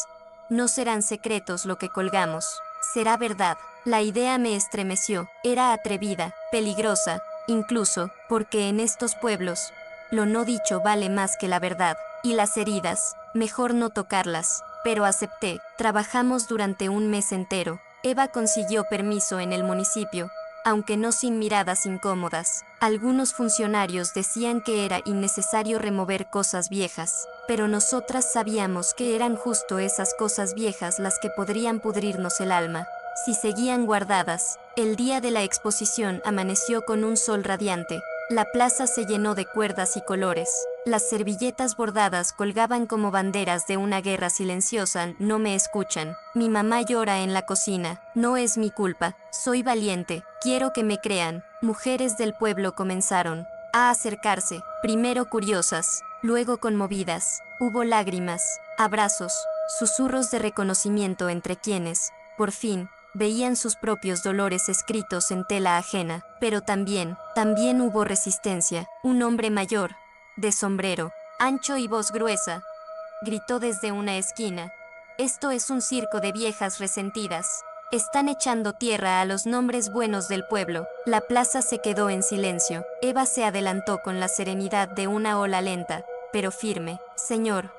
no serán secretos lo que colgamos. Será verdad. La idea me estremeció. Era atrevida, peligrosa, incluso, porque en estos pueblos, lo no dicho vale más que la verdad. Y las heridas, mejor no tocarlas. Pero acepté. Trabajamos durante un mes entero. Eva consiguió permiso en el municipio, aunque no sin miradas incómodas. Algunos funcionarios decían que era innecesario remover cosas viejas, pero nosotras sabíamos que eran justo esas cosas viejas las que podrían pudrirnos el alma, si seguían guardadas. El día de la exposición amaneció con un sol radiante. La plaza se llenó de cuerdas y colores. Las servilletas bordadas colgaban como banderas de una guerra silenciosa. No me escuchan. Mi mamá llora en la cocina. No es mi culpa. Soy valiente. Quiero que me crean. Mujeres del pueblo comenzaron a acercarse, primero curiosas, luego conmovidas. Hubo lágrimas, abrazos, susurros de reconocimiento entre quienes, por fin, veían sus propios dolores escritos en tela ajena, pero también hubo resistencia. Un hombre mayor, de sombrero, ancho y voz gruesa, gritó desde una esquina: «Esto es un circo de viejas resentidas. Están echando tierra a los nombres buenos del pueblo». La plaza se quedó en silencio. Eva se adelantó con la serenidad de una ola lenta, pero firme. «Señor»,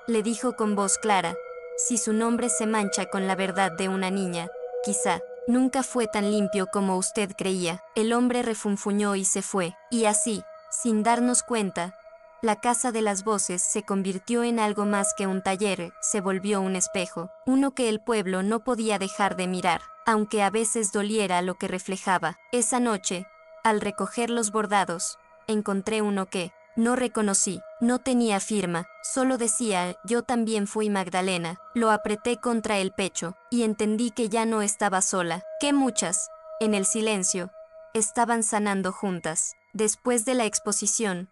le dijo con voz clara, «si su nombre se mancha con la verdad de una niña, quizá nunca fue tan limpio como usted creía». El hombre refunfuñó y se fue. Y así, sin darnos cuenta, la Casa de las Voces se convirtió en algo más que un taller. Se volvió un espejo, uno que el pueblo no podía dejar de mirar, aunque a veces doliera lo que reflejaba. Esa noche, al recoger los bordados, encontré uno que no reconocí. No tenía firma, solo decía: «Yo también fui Magdalena». Lo apreté contra el pecho, y entendí que ya no estaba sola, que muchas, en el silencio, estaban sanando juntas. Después de la exposición,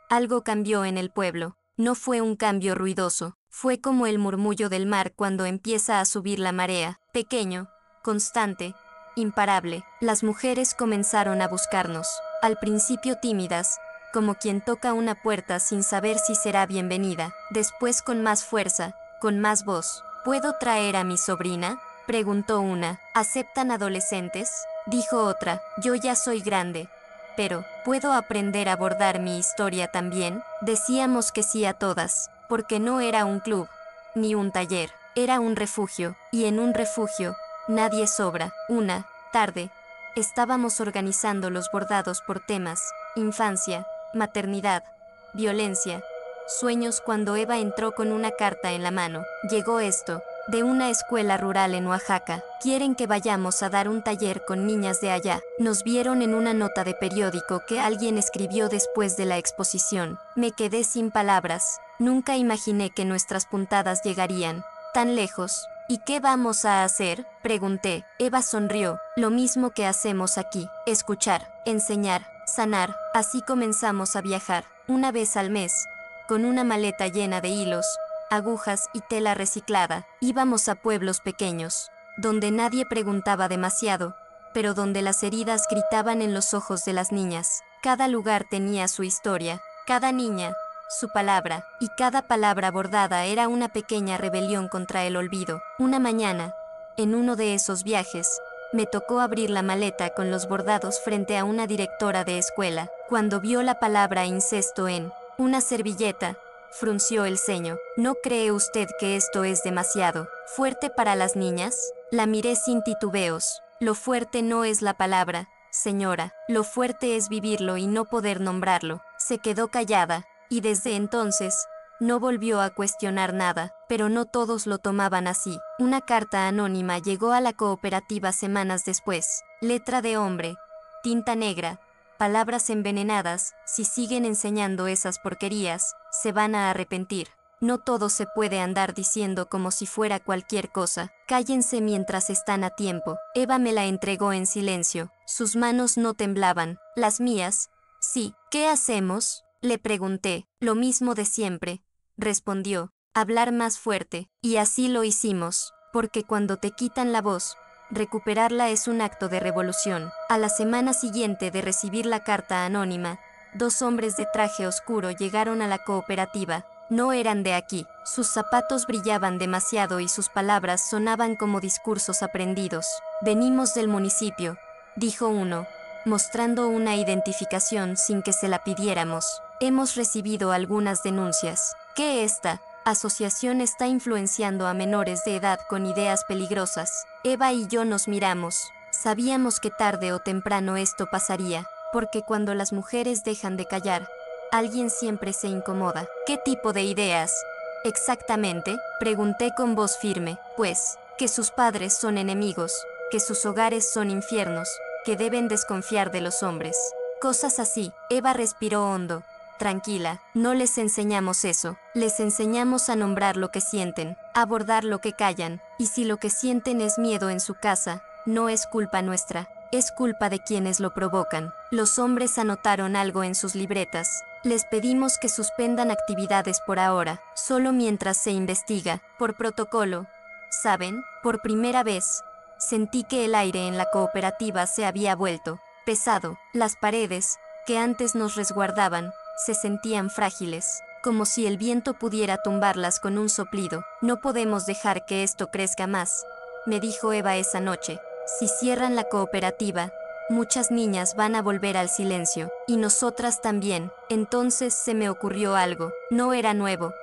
algo cambió en el pueblo. No fue un cambio ruidoso, fue como el murmullo del mar cuando empieza a subir la marea, pequeño, constante, imparable. Las mujeres comenzaron a buscarnos, al principio tímidas, como quien toca una puerta sin saber si será bienvenida, después con más fuerza, con más voz. «¿Puedo traer a mi sobrina?», preguntó una. «¿Aceptan adolescentes?», dijo otra. «Yo ya soy grande, pero ¿puedo aprender a bordar mi historia también?». Decíamos que sí a todas, porque no era un club, ni un taller, era un refugio, y en un refugio, nadie sobra. Una tarde, estábamos organizando los bordados por temas: infancia, maternidad, violencia, sueños, cuando Eva entró con una carta en la mano. Llegó esto, de una escuela rural en Oaxaca. «Quieren que vayamos a dar un taller con niñas de allá». Nos vieron en una nota de periódico que alguien escribió después de la exposición. Me quedé sin palabras. Nunca imaginé que nuestras puntadas llegarían tan lejos. «¿Y qué vamos a hacer?», pregunté. Eva sonrió. «Lo mismo que hacemos aquí: escuchar, enseñar, sanar». Así comenzamos a viajar, una vez al mes, con una maleta llena de hilos, agujas y tela reciclada. Íbamos a pueblos pequeños, donde nadie preguntaba demasiado, pero donde las heridas gritaban en los ojos de las niñas. Cada lugar tenía su historia, cada niña su palabra, y cada palabra bordada era una pequeña rebelión contra el olvido. Una mañana, en uno de esos viajes, me tocó abrir la maleta con los bordados frente a una directora de escuela. Cuando vio la palabra incesto en una servilleta, frunció el ceño. «¿No cree usted que esto es demasiado fuerte para las niñas?». La miré sin titubeos. «Lo fuerte no es la palabra, señora. Lo fuerte es vivirlo y no poder nombrarlo». Se quedó callada, y desde entonces no volvió a cuestionar nada. Pero no todos lo tomaban así. Una carta anónima llegó a la cooperativa semanas después. Letra de hombre, tinta negra, palabras envenenadas: «Si siguen enseñando esas porquerías, se van a arrepentir». No todo se puede andar diciendo como si fuera cualquier cosa. Cállense mientras están a tiempo. Eva me la entregó en silencio. Sus manos no temblaban. Las mías, sí. «¿Qué hacemos?», le pregunté. «Lo mismo de siempre», respondió. «Hablar más fuerte». Y así lo hicimos, porque cuando te quitan la voz, recuperarla es un acto de revolución. A la semana siguiente de recibir la carta anónima, 2 hombres de traje oscuro llegaron a la cooperativa. no eran de aquí. Sus zapatos brillaban demasiado y sus palabras sonaban como discursos aprendidos. Venimos del municipio, dijo uno, mostrando una identificación sin que se la pidiéramos. Hemos recibido algunas denuncias. Que esta asociación está influenciando a menores de edad con ideas peligrosas. Eva y yo nos miramos. Sabíamos que tarde o temprano esto pasaría, porque cuando las mujeres dejan de callar, alguien siempre se incomoda. ¿Qué tipo de ideas? Exactamente, pregunté con voz firme. Pues, que sus padres son enemigos, que sus hogares son infiernos, que deben desconfiar de los hombres. Cosas así. Eva respiró hondo. Tranquila, no les enseñamos eso. Les enseñamos a nombrar lo que sienten, a abordar lo que callan, y si lo que sienten es miedo en su casa, no es culpa nuestra, es culpa de quienes lo provocan. Los hombres anotaron algo en sus libretas. Les pedimos que suspendan actividades por ahora, solo mientras se investiga, por protocolo. ¿Saben? Por primera vez, sentí que el aire en la cooperativa se había vuelto pesado. Las paredes, que antes nos resguardaban, se sentían frágiles, como si el viento pudiera tumbarlas con un soplido. No podemos dejar que esto crezca más, me dijo Eva esa noche. Si cierran la cooperativa, muchas niñas van a volver al silencio, y nosotras también. Entonces se me ocurrió algo. No era nuevo,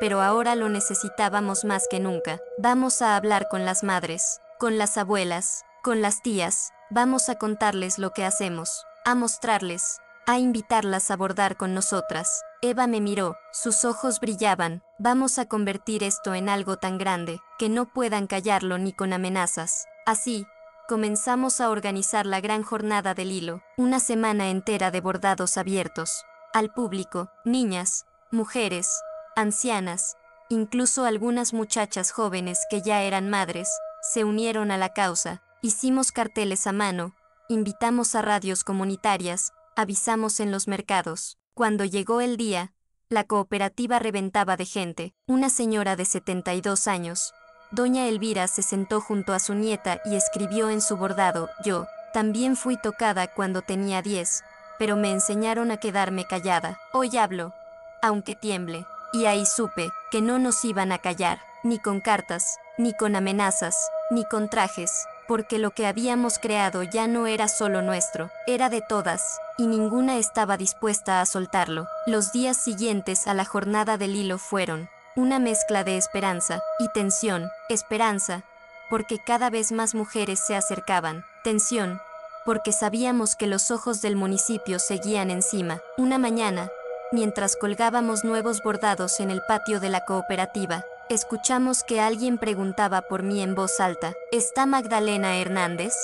pero ahora lo necesitábamos más que nunca. Vamos a hablar con las madres, con las abuelas, con las tías. Vamos a contarles lo que hacemos, a mostrarles, a invitarlas a bordar con nosotras. Eva me miró, sus ojos brillaban. Vamos a convertir esto en algo tan grande, que no puedan callarlo ni con amenazas. Así, comenzamos a organizar la gran jornada del hilo, una semana entera de bordados abiertos. Al público, niñas, mujeres, ancianas, incluso algunas muchachas jóvenes que ya eran madres, se unieron a la causa. Hicimos carteles a mano, invitamos a radios comunitarias, avisamos en los mercados. Cuando llegó el día, la cooperativa reventaba de gente. Una señora de 72 años, doña Elvira, se sentó junto a su nieta y escribió en su bordado. Yo también fui tocada cuando tenía 10, pero me enseñaron a quedarme callada. Hoy hablo, aunque tiemble. Y ahí supe que no nos iban a callar, ni con cartas, ni con amenazas, ni con trajes, porque lo que habíamos creado ya no era solo nuestro, era de todas, y ninguna estaba dispuesta a soltarlo. Los días siguientes a la jornada del hilo fueron una mezcla de esperanza y tensión. Esperanza, porque cada vez más mujeres se acercaban. Tensión, porque sabíamos que los ojos del municipio seguían encima. Una mañana, mientras colgábamos nuevos bordados en el patio de la cooperativa, escuchamos que alguien preguntaba por mí en voz alta. ¿Está Magdalena Hernández?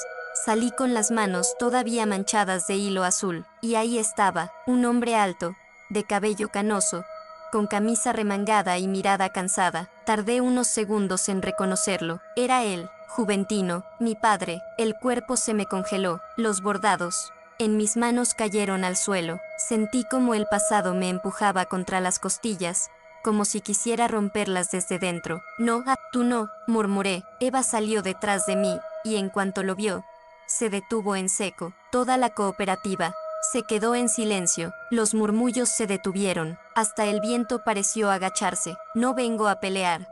Salí con las manos todavía manchadas de hilo azul, y ahí estaba, un hombre alto, de cabello canoso, con camisa remangada y mirada cansada. Tardé unos segundos en reconocerlo. Era él, Juventino, mi padre. El cuerpo se me congeló, los bordados en mis manos cayeron al suelo. Sentí como el pasado me empujaba contra las costillas, como si quisiera romperlas desde dentro. No, tú no, murmuré. Eva salió detrás de mí, y en cuanto lo vio, se detuvo en seco. Toda la cooperativa se quedó en silencio. Los murmullos se detuvieron. Hasta el viento pareció agacharse. No vengo a pelear,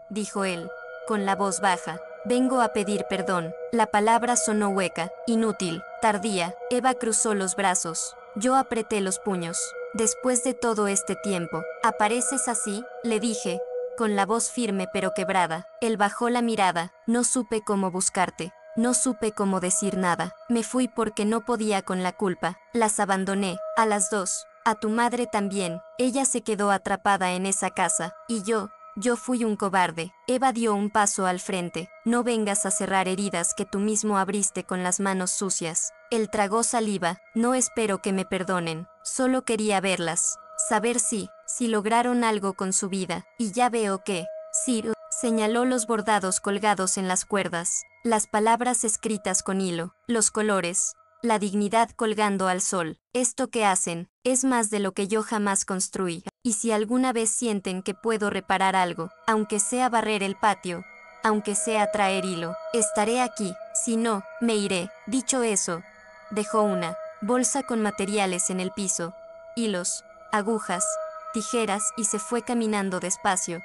dijo él, con la voz baja. Vengo a pedir perdón. La palabra sonó hueca, inútil, tardía. Eva cruzó los brazos. Yo apreté los puños. Después de todo este tiempo, ¿apareces así?, le dije, con la voz firme pero quebrada. Él bajó la mirada. No supe cómo buscarte. No supe cómo decir nada. Me fui porque no podía con la culpa. Las abandoné, a las dos. A tu madre también. Ella se quedó atrapada en esa casa. Y yo fui un cobarde. Eva dio un paso al frente. No vengas a cerrar heridas que tú mismo abriste con las manos sucias. Él tragó saliva. No espero que me perdonen. Solo quería verlas. Saber si lograron algo con su vida. Y ya veo que, sí, señaló los bordados colgados en las cuerdas. Las palabras escritas con hilo. Los colores. La dignidad colgando al sol. Esto que hacen, es más de lo que yo jamás construí. Y si alguna vez sienten que puedo reparar algo, aunque sea barrer el patio, aunque sea traer hilo, estaré aquí. Si no, me iré. Dicho eso, dejó una bolsa con materiales en el piso. Hilos, agujas, tijeras y se fue caminando despacio,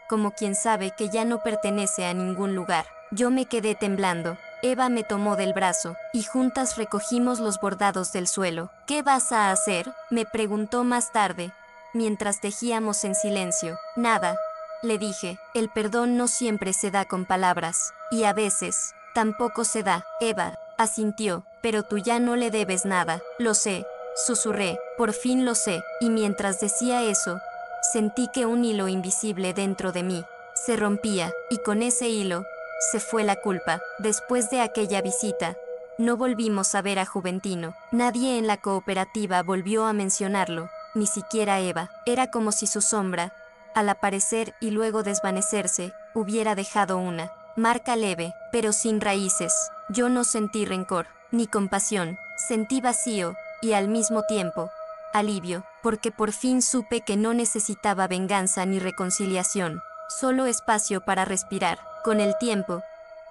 como quien sabe que ya no pertenece a ningún lugar. Yo me quedé temblando. Eva me tomó del brazo, y juntas recogimos los bordados del suelo. ¿Qué vas a hacer?, me preguntó más tarde, mientras tejíamos en silencio. Nada, le dije. El perdón no siempre se da con palabras, y a veces, tampoco se da. Eva asintió. Pero tú ya no le debes nada. Lo sé, susurré. Por fin lo sé. Y mientras decía eso, sentí que un hilo invisible dentro de mí se rompía, y con ese hilo se fue la culpa. Después de aquella visita, no volvimos a ver a Juventino. Nadie en la cooperativa volvió a mencionarlo, ni siquiera Eva. Era como si su sombra, al aparecer y luego desvanecerse, hubiera dejado una marca leve, pero sin raíces. Yo no sentí rencor, ni compasión. Sentí vacío, y al mismo tiempo, alivio, porque por fin supe que no necesitaba venganza ni reconciliación, solo espacio para respirar. Con el tiempo,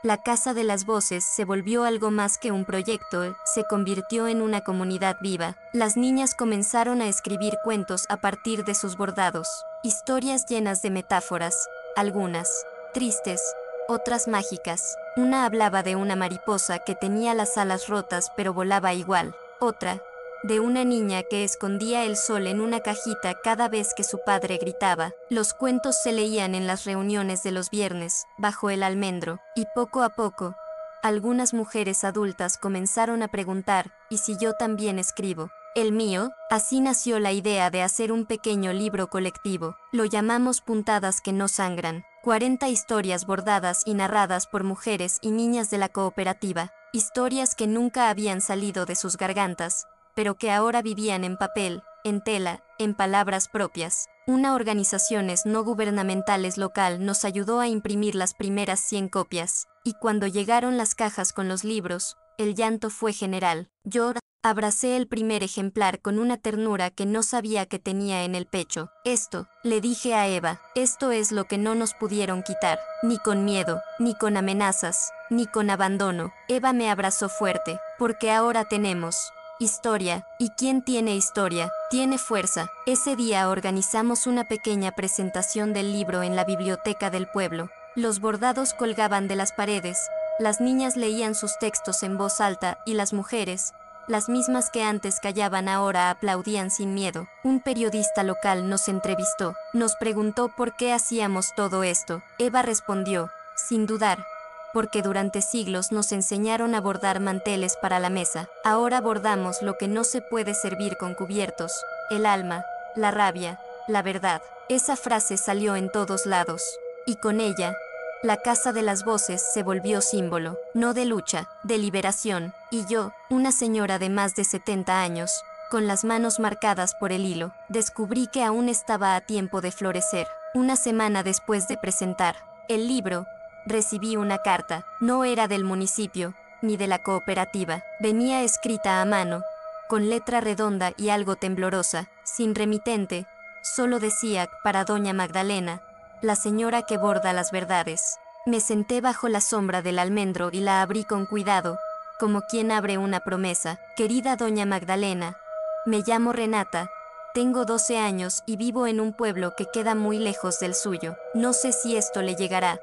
la Casa de las Voces se volvió algo más que un proyecto, se convirtió en una comunidad viva. Las niñas comenzaron a escribir cuentos a partir de sus bordados, historias llenas de metáforas, algunas tristes, otras mágicas. Una hablaba de una mariposa que tenía las alas rotas pero volaba igual. Otra, de una niña que escondía el sol en una cajita cada vez que su padre gritaba. Los cuentos se leían en las reuniones de los viernes, bajo el almendro, y poco a poco, algunas mujeres adultas comenzaron a preguntar, ¿y si yo también escribo el mío? Así nació la idea de hacer un pequeño libro colectivo. Lo llamamos Puntadas que no sangran. 40 historias bordadas y narradas por mujeres y niñas de la cooperativa. Historias que nunca habían salido de sus gargantas, pero que ahora vivían en papel, en tela, en palabras propias. Una organización no gubernamentales local nos ayudó a imprimir las primeras 100 copias, y cuando llegaron las cajas con los libros, el llanto fue general. Yo abracé el primer ejemplar con una ternura que no sabía que tenía en el pecho. Esto, le dije a Eva, esto es lo que no nos pudieron quitar, ni con miedo, ni con amenazas, ni con abandono. Eva me abrazó fuerte, porque ahora tenemos historia, y quien tiene historia, tiene fuerza. Ese día organizamos una pequeña presentación del libro en la biblioteca del pueblo. Los bordados colgaban de las paredes, las niñas leían sus textos en voz alta y las mujeres, las mismas que antes callaban ahora aplaudían sin miedo. Un periodista local nos entrevistó, nos preguntó por qué hacíamos todo esto. Eva respondió, sin dudar, porque durante siglos nos enseñaron a bordar manteles para la mesa. Ahora bordamos lo que no se puede servir con cubiertos: el alma, la rabia, la verdad. Esa frase salió en todos lados, y con ella, la Casa de las Voces se volvió símbolo, no de lucha, de liberación. Y yo, una señora de más de 70 años, con las manos marcadas por el hilo, descubrí que aún estaba a tiempo de florecer. Una semana después de presentar el libro, recibí una carta. No era del municipio, ni de la cooperativa. Venía escrita a mano, con letra redonda y algo temblorosa, sin remitente. Solo decía, para doña Magdalena, la señora que borda las verdades. Me senté bajo la sombra del almendro y la abrí con cuidado, como quien abre una promesa. Querida doña Magdalena, me llamo Renata, tengo 12 años y vivo en un pueblo que queda muy lejos del suyo. No sé si esto le llegará,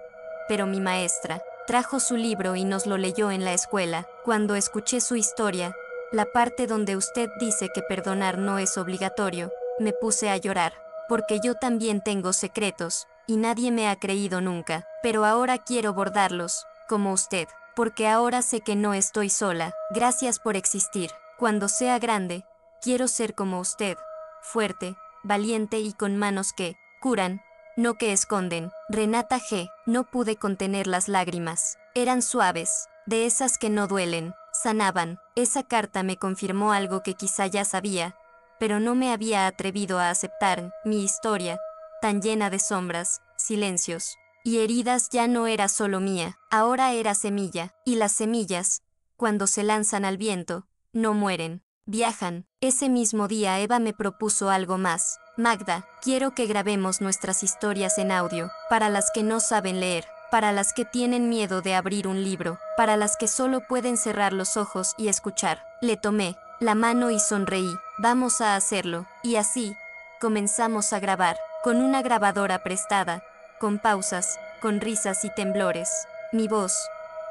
pero mi maestra trajo su libro y nos lo leyó en la escuela. Cuando escuché su historia, la parte donde usted dice que perdonar no es obligatorio, me puse a llorar, porque yo también tengo secretos, y nadie me ha creído nunca. Pero ahora quiero bordarlos, como usted, porque ahora sé que no estoy sola. Gracias por existir. Cuando sea grande, quiero ser como usted, fuerte, valiente y con manos que curan, no que esconden. Renata G. No pude contener las lágrimas. Eran suaves, de esas que no duelen, sanaban. Esa carta me confirmó algo que quizá ya sabía, pero no me había atrevido a aceptar. Mi historia, tan llena de sombras, silencios y heridas, ya no era solo mía, ahora era semilla, y las semillas, cuando se lanzan al viento, no mueren, viajan. Ese mismo día Eva me propuso algo más. Magda, quiero que grabemos nuestras historias en audio, para las que no saben leer, para las que tienen miedo de abrir un libro, para las que solo pueden cerrar los ojos y escuchar. Le tomé la mano y sonreí. Vamos a hacerlo. Y así, comenzamos a grabar, con una grabadora prestada, con pausas, con risas y temblores. Mi voz,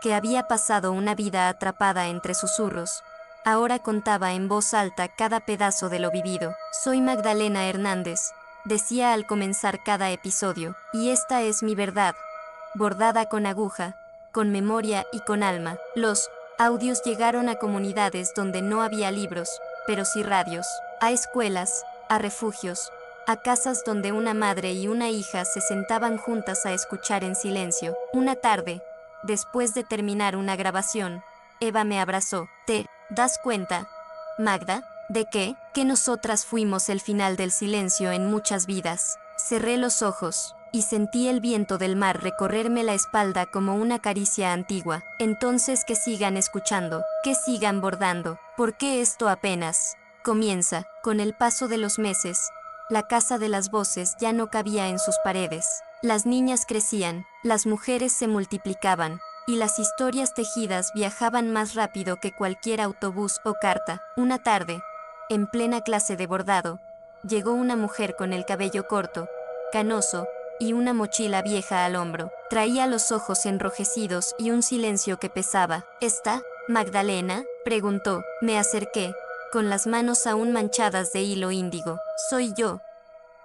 que había pasado una vida atrapada entre susurros, ahora contaba en voz alta cada pedazo de lo vivido. Soy Magdalena Hernández, decía al comenzar cada episodio, y esta es mi verdad, bordada con aguja, con memoria y con alma. Los audios llegaron a comunidades donde no había libros, pero sí radios, a escuelas, a refugios, a casas donde una madre y una hija se sentaban juntas a escuchar en silencio. Una tarde, después de terminar una grabación, Eva me abrazó. ¿Te das cuenta, Magda, de qué? Que nosotras fuimos el final del silencio en muchas vidas. Cerré los ojos y sentí el viento del mar recorrerme la espalda como una caricia antigua. Entonces que sigan escuchando, que sigan bordando, porque esto apenas comienza. Con el paso de los meses, la casa de las voces ya no cabía en sus paredes. Las niñas crecían, las mujeres se multiplicaban, y las historias tejidas viajaban más rápido que cualquier autobús o carta. Una tarde, en plena clase de bordado, llegó una mujer con el cabello corto, canoso, y una mochila vieja al hombro. Traía los ojos enrojecidos y un silencio que pesaba. ¿Está, Magdalena?, preguntó. Me acerqué, con las manos aún manchadas de hilo índigo. Soy yo,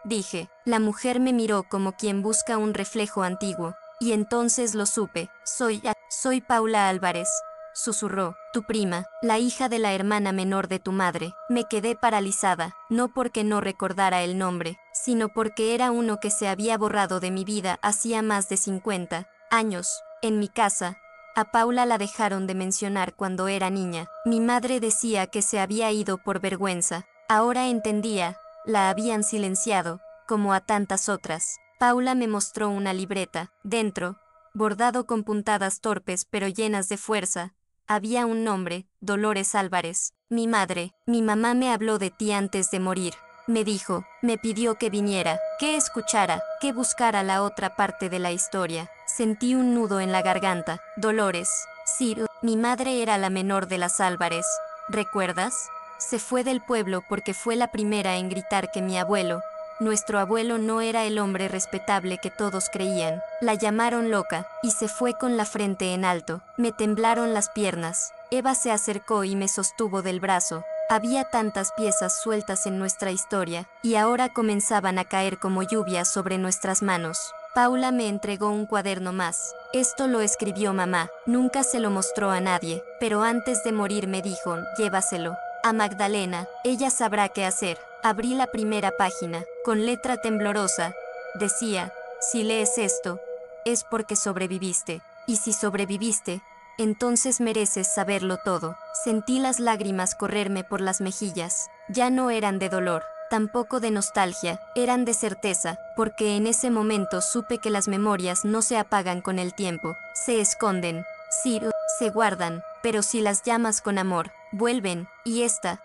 dije. La mujer me miró como quien busca un reflejo antiguo, y entonces lo supe. Soy Paula Álvarez, susurró. Tu prima, la hija de la hermana menor de tu madre. Me quedé paralizada, no porque no recordara el nombre, sino porque era uno que se había borrado de mi vida hacía más de 50 años. En mi casa, a Paula la dejaron de mencionar cuando era niña. Mi madre decía que se había ido por vergüenza. Ahora entendía, la habían silenciado, como a tantas otras. Paula me mostró una libreta. Dentro, bordado con puntadas torpes pero llenas de fuerza, había un nombre: Dolores Álvarez. Mi mamá me habló de ti antes de morir. Me dijo, me pidió que viniera, que escuchara, que buscara la otra parte de la historia. Sentí un nudo en la garganta. Dolores. Sí, mi madre era la menor de las Álvarez. ¿Recuerdas? Se fue del pueblo porque fue la primera en gritar que mi abuelo, nuestro abuelo, no era el hombre respetable que todos creían. La llamaron loca, y se fue con la frente en alto. Me temblaron las piernas. Eva se acercó y me sostuvo del brazo. Había tantas piezas sueltas en nuestra historia, y ahora comenzaban a caer como lluvia sobre nuestras manos. Paula me entregó un cuaderno más. Esto lo escribió mamá. Nunca se lo mostró a nadie, pero antes de morir me dijo, llévaselo a Magdalena, ella sabrá qué hacer. Abrí la primera página. Con letra temblorosa, decía, si lees esto, es porque sobreviviste. Y si sobreviviste, entonces mereces saberlo todo. Sentí las lágrimas correrme por las mejillas. Ya no eran de dolor, tampoco de nostalgia, eran de certeza, porque en ese momento supe que las memorias no se apagan con el tiempo, se esconden, sí, se guardan, pero si las llamas con amor, vuelven. Y esta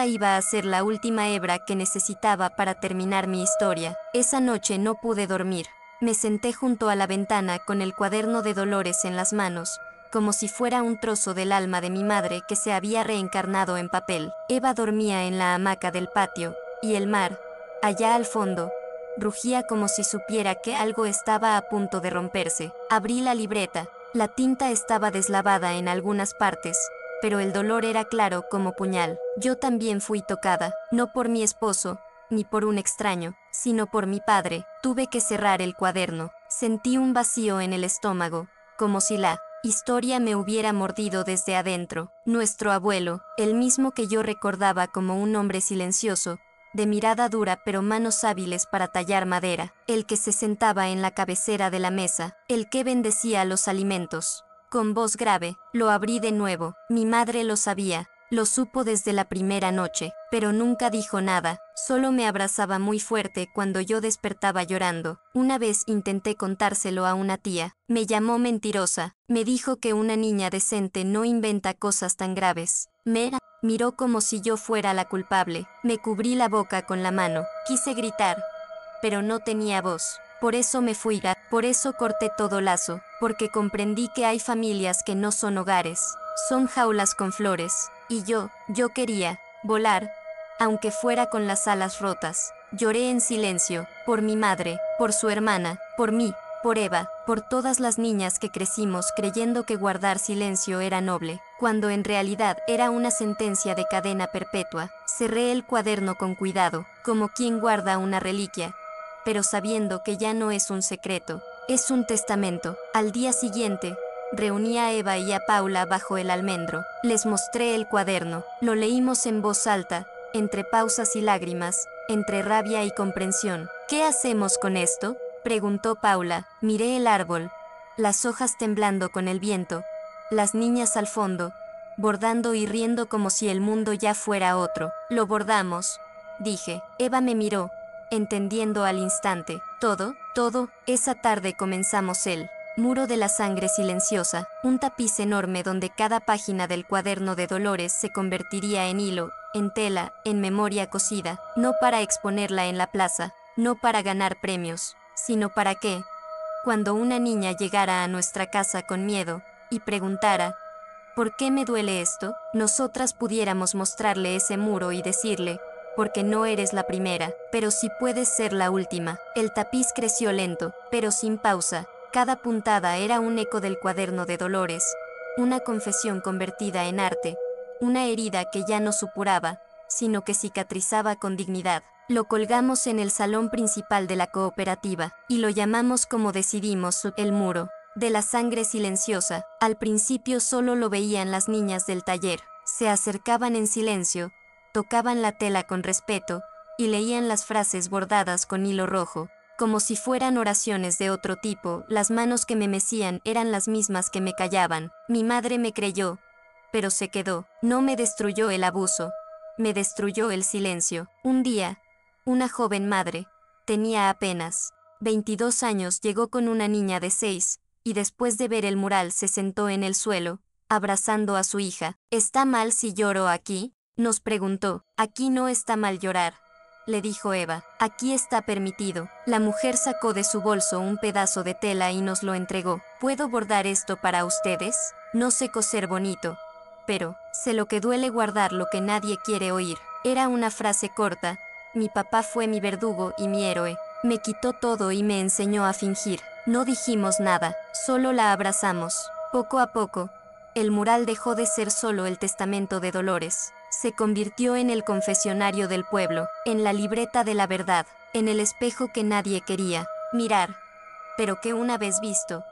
iba a ser la última hebra que necesitaba para terminar mi historia. Esa noche no pude dormir. Me senté junto a la ventana con el cuaderno de Dolores en las manos, como si fuera un trozo del alma de mi madre que se había reencarnado en papel. Eva dormía en la hamaca del patio, y el mar, allá al fondo, rugía como si supiera que algo estaba a punto de romperse. Abrí la libreta. La tinta estaba deslavada en algunas partes, pero el dolor era claro como puñal. Yo también fui tocada, no por mi esposo, ni por un extraño, sino por mi padre. Tuve que cerrar el cuaderno. Sentí un vacío en el estómago, como si la historia me hubiera mordido desde adentro. Nuestro abuelo, el mismo que yo recordaba como un hombre silencioso, de mirada dura pero manos hábiles para tallar madera, el que se sentaba en la cabecera de la mesa, el que bendecía los alimentos. Con voz grave, lo abrí de nuevo. Mi madre lo sabía, lo supo desde la primera noche, pero nunca dijo nada, solo me abrazaba muy fuerte cuando yo despertaba llorando. Una vez intenté contárselo a una tía, me llamó mentirosa, me dijo que una niña decente no inventa cosas tan graves. Me miró como si yo fuera la culpable. Me cubrí la boca con la mano. Quise gritar, pero no tenía voz. Por eso me fui, por eso corté todo lazo, porque comprendí que hay familias que no son hogares, son jaulas con flores. Y yo quería volar, aunque fuera con las alas rotas. Lloré en silencio, por mi madre, por su hermana, por mí, por Eva, por todas las niñas que crecimos creyendo que guardar silencio era noble, cuando en realidad era una sentencia de cadena perpetua. Cerré el cuaderno con cuidado, como quien guarda una reliquia, pero sabiendo que ya no es un secreto, es un testamento. Al día siguiente, reuní a Eva y a Paula bajo el almendro. Les mostré el cuaderno. Lo leímos en voz alta, entre pausas y lágrimas, entre rabia y comprensión. ¿Qué hacemos con esto?, preguntó Paula. Miré el árbol, las hojas temblando con el viento, las niñas al fondo, bordando y riendo como si el mundo ya fuera otro. Lo bordamos, dije. Eva me miró, entendiendo al instante. Todo, esa tarde comenzamos el muro de la sangre silenciosa, un tapiz enorme donde cada página del cuaderno de Dolores se convertiría en hilo, en tela, en memoria cosida, no para exponerla en la plaza, no para ganar premios, sino para que, cuando una niña llegara a nuestra casa con miedo, y preguntara, ¿por qué me duele esto?, nosotras pudiéramos mostrarle ese muro y decirle, porque no eres la primera, pero sí puedes ser la última. El tapiz creció lento, pero sin pausa. Cada puntada era un eco del cuaderno de Dolores, una confesión convertida en arte, una herida que ya no supuraba, sino que cicatrizaba con dignidad. Lo colgamos en el salón principal de la cooperativa, y lo llamamos como decidimos, el muro de la sangre silenciosa. Al principio solo lo veían las niñas del taller. Se acercaban en silencio, tocaban la tela con respeto, y leían las frases bordadas con hilo rojo, como si fueran oraciones de otro tipo. Las manos que me mecían eran las mismas que me callaban. Mi madre me creyó, pero se quedó. No me destruyó el abuso, me destruyó el silencio. Un día, una joven madre, tenía apenas 22 años, llegó con una niña de 6, y después de ver el mural se sentó en el suelo, abrazando a su hija. ¿Está mal si lloro aquí?, nos preguntó. Aquí no está mal llorar, le dijo Eva. Aquí está permitido. La mujer sacó de su bolso un pedazo de tela y nos lo entregó. ¿Puedo bordar esto para ustedes? No sé coser bonito, pero sé lo que duele guardar lo que nadie quiere oír. Era una frase corta. Mi papá fue mi verdugo y mi héroe. Me quitó todo y me enseñó a fingir. No dijimos nada, solo la abrazamos. Poco a poco, el mural dejó de ser solo el testamento de Dolores. Se convirtió en el confesionario del pueblo, en la libreta de la verdad, en el espejo que nadie quería mirar, pero que una vez visto,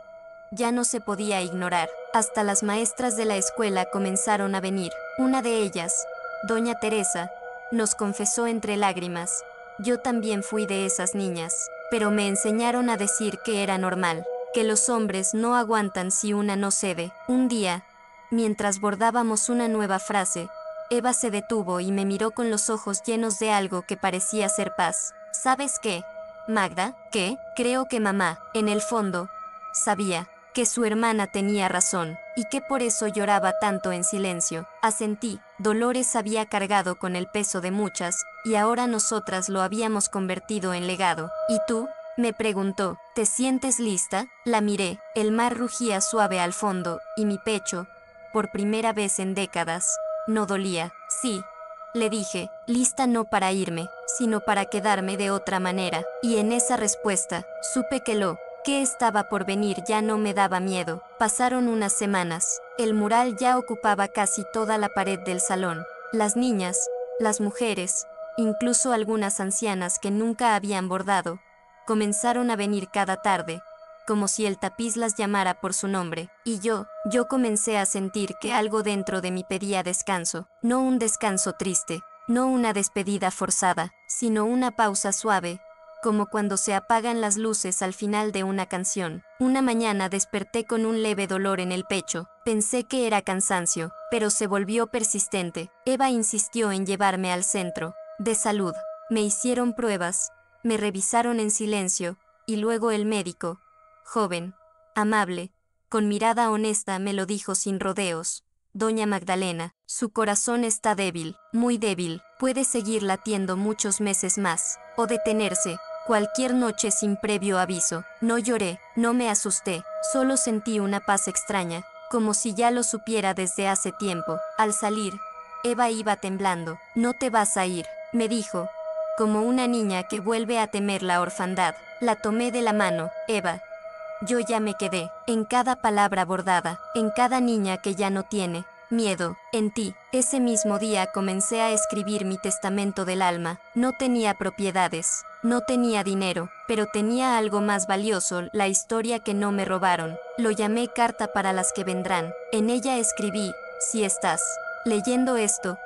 ya no se podía ignorar. Hasta las maestras de la escuela comenzaron a venir. Una de ellas, doña Teresa, nos confesó entre lágrimas. Yo también fui de esas niñas, pero me enseñaron a decir que era normal, que los hombres no aguantan si una no cede. Un día, mientras bordábamos una nueva frase, Eva se detuvo y me miró con los ojos llenos de algo que parecía ser paz. ¿Sabes qué, Magda? ¿Qué? Creo que mamá, en el fondo, sabía que su hermana tenía razón, y que por eso lloraba tanto en silencio. Asentí. Dolores había cargado con el peso de muchas, y ahora nosotras lo habíamos convertido en legado. ¿Y tú?, me preguntó. ¿Te sientes lista? La miré. El mar rugía suave al fondo, y mi pecho, por primera vez en décadas, no dolía. Sí, le dije, lista no para irme, sino para quedarme de otra manera. Y en esa respuesta, supe que lo que estaba por venir ya no me daba miedo. Pasaron unas semanas. El mural ya ocupaba casi toda la pared del salón. Las niñas, las mujeres, incluso algunas ancianas que nunca habían bordado, comenzaron a venir cada tarde, como si el tapiz las llamara por su nombre. Y yo comencé a sentir que algo dentro de mí pedía descanso. No un descanso triste, no una despedida forzada, sino una pausa suave, como cuando se apagan las luces al final de una canción. Una mañana desperté con un leve dolor en el pecho. Pensé que era cansancio, pero se volvió persistente. Eva insistió en llevarme al centro de salud. Me hicieron pruebas, me revisaron en silencio, y luego el médico, joven, amable, con mirada honesta, me lo dijo sin rodeos. Doña Magdalena, su corazón está débil, muy débil, puede seguir latiendo muchos meses más, o detenerse cualquier noche sin previo aviso. No lloré, no me asusté, solo sentí una paz extraña, como si ya lo supiera desde hace tiempo. Al salir, Eva iba temblando. No te vas a ir, me dijo, como una niña que vuelve a temer la orfandad. La tomé de la mano, Eva. Yo ya me quedé, en cada palabra bordada, en cada niña que ya no tiene miedo, en ti. Ese mismo día comencé a escribir mi testamento del alma. No tenía propiedades, no tenía dinero, pero tenía algo más valioso, la historia que no me robaron. Lo llamé Carta para las que vendrán. En ella escribí, si estás leyendo esto,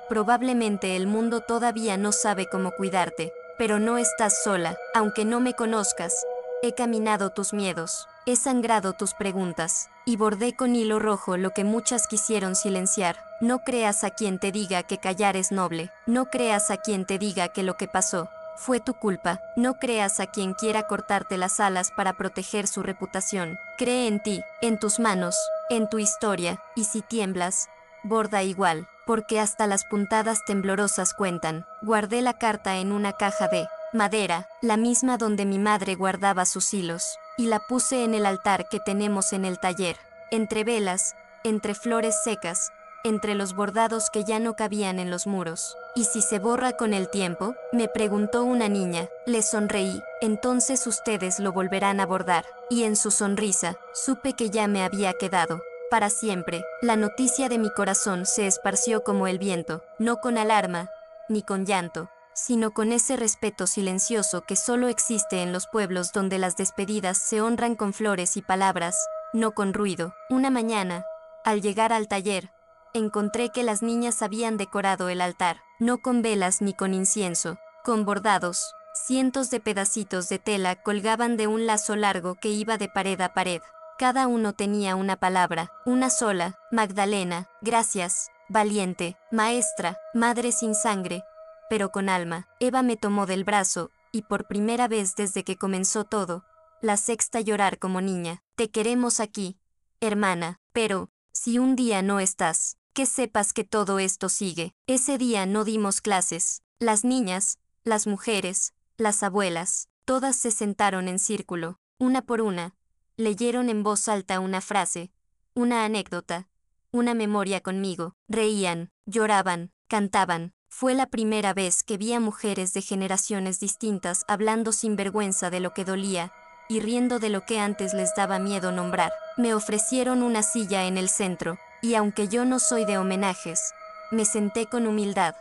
probablemente el mundo todavía no sabe cómo cuidarte, pero no estás sola, aunque no me conozcas. He caminado tus miedos, he sangrado tus preguntas, y bordé con hilo rojo lo que muchas quisieron silenciar. No creas a quien te diga que callar es noble, no creas a quien te diga que lo que pasó fue tu culpa, no creas a quien quiera cortarte las alas para proteger su reputación. Cree en ti, en tus manos, en tu historia, y si tiemblas, borda igual, porque hasta las puntadas temblorosas cuentan. Guardé la carta en una caja de madera, la misma donde mi madre guardaba sus hilos, y la puse en el altar que tenemos en el taller, entre velas, entre flores secas, entre los bordados que ya no cabían en los muros. ¿Y si se borra con el tiempo?, me preguntó una niña. Le sonreí. Entonces ustedes lo volverán a bordar. Y en su sonrisa, supe que ya me había quedado para siempre. La noticia de mi corazón se esparció como el viento, no con alarma, ni con llanto, sino con ese respeto silencioso que solo existe en los pueblos donde las despedidas se honran con flores y palabras, no con ruido. Una mañana, al llegar al taller, encontré que las niñas habían decorado el altar, no con velas ni con incienso, con bordados. Cientos de pedacitos de tela colgaban de un lazo largo que iba de pared a pared. Cada uno tenía una palabra, una sola: Magdalena, gracias, valiente, maestra, madre sin sangre, pero con alma. Eva me tomó del brazo, y por primera vez desde que comenzó todo, la sexta llorar como niña. Te queremos aquí, hermana, pero, si un día no estás, que sepas que todo esto sigue. Ese día no dimos clases. Las niñas, las mujeres, las abuelas, todas se sentaron en círculo, una por una. Leyeron en voz alta una frase, una anécdota, una memoria conmigo. Reían, lloraban, cantaban. Fue la primera vez que vi a mujeres de generaciones distintas hablando sin vergüenza de lo que dolía, y riendo de lo que antes les daba miedo nombrar. Me ofrecieron una silla en el centro, y aunque yo no soy de homenajes, me senté con humildad,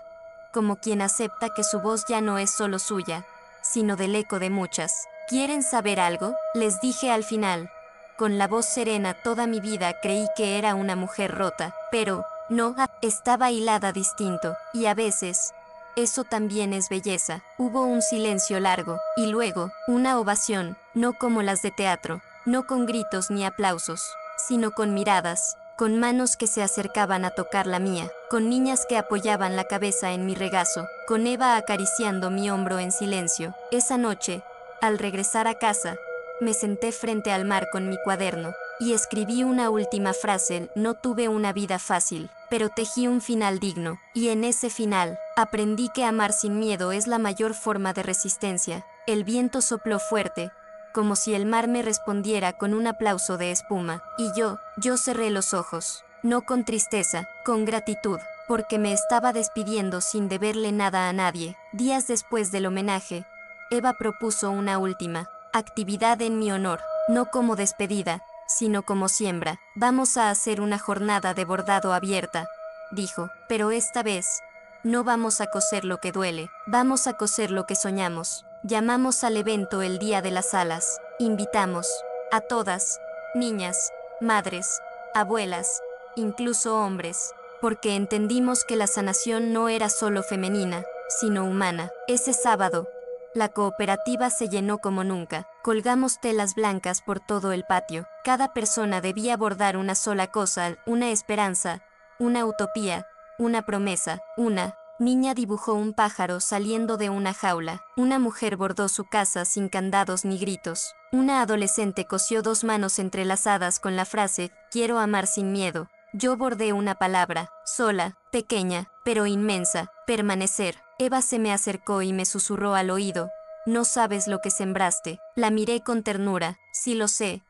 como quien acepta que su voz ya no es solo suya, sino del eco de muchas. ¿Quieren saber algo?, les dije al final. Con la voz serena toda mi vida creí que era una mujer rota, pero, no, estaba hilada distinto, y a veces, eso también es belleza. Hubo un silencio largo, y luego, una ovación, no como las de teatro, no con gritos ni aplausos, sino con miradas, con manos que se acercaban a tocar la mía, con niñas que apoyaban la cabeza en mi regazo, con Eva acariciando mi hombro en silencio. Esa noche, al regresar a casa, me senté frente al mar con mi cuaderno, y escribí una última frase. No tuve una vida fácil, pero tejí un final digno, y en ese final, aprendí que amar sin miedo es la mayor forma de resistencia. El viento sopló fuerte, como si el mar me respondiera con un aplauso de espuma, y yo cerré los ojos, no con tristeza, con gratitud, porque me estaba despidiendo sin deberle nada a nadie. Días después del homenaje, Eva propuso una última actividad en mi honor, no como despedida, sino como siembra. Vamos a hacer una jornada de bordado abierta, dijo, pero esta vez, no vamos a coser lo que duele, vamos a coser lo que soñamos. Llamamos al evento el Día de las Alas. Invitamos a todas, niñas, madres, abuelas, incluso hombres, porque entendimos que la sanación no era solo femenina, sino humana. Ese sábado, la cooperativa se llenó como nunca. Colgamos telas blancas por todo el patio. Cada persona debía bordar una sola cosa, una esperanza, una utopía, una promesa. Una niña dibujó un pájaro saliendo de una jaula. Una mujer bordó su casa sin candados ni gritos. Una adolescente cosió dos manos entrelazadas con la frase, quiero amar sin miedo. Yo bordé una palabra, sola, pequeña, pero inmensa, permanecer. Eva se me acercó y me susurró al oído, no sabes lo que sembraste. La miré con ternura, sí lo sé,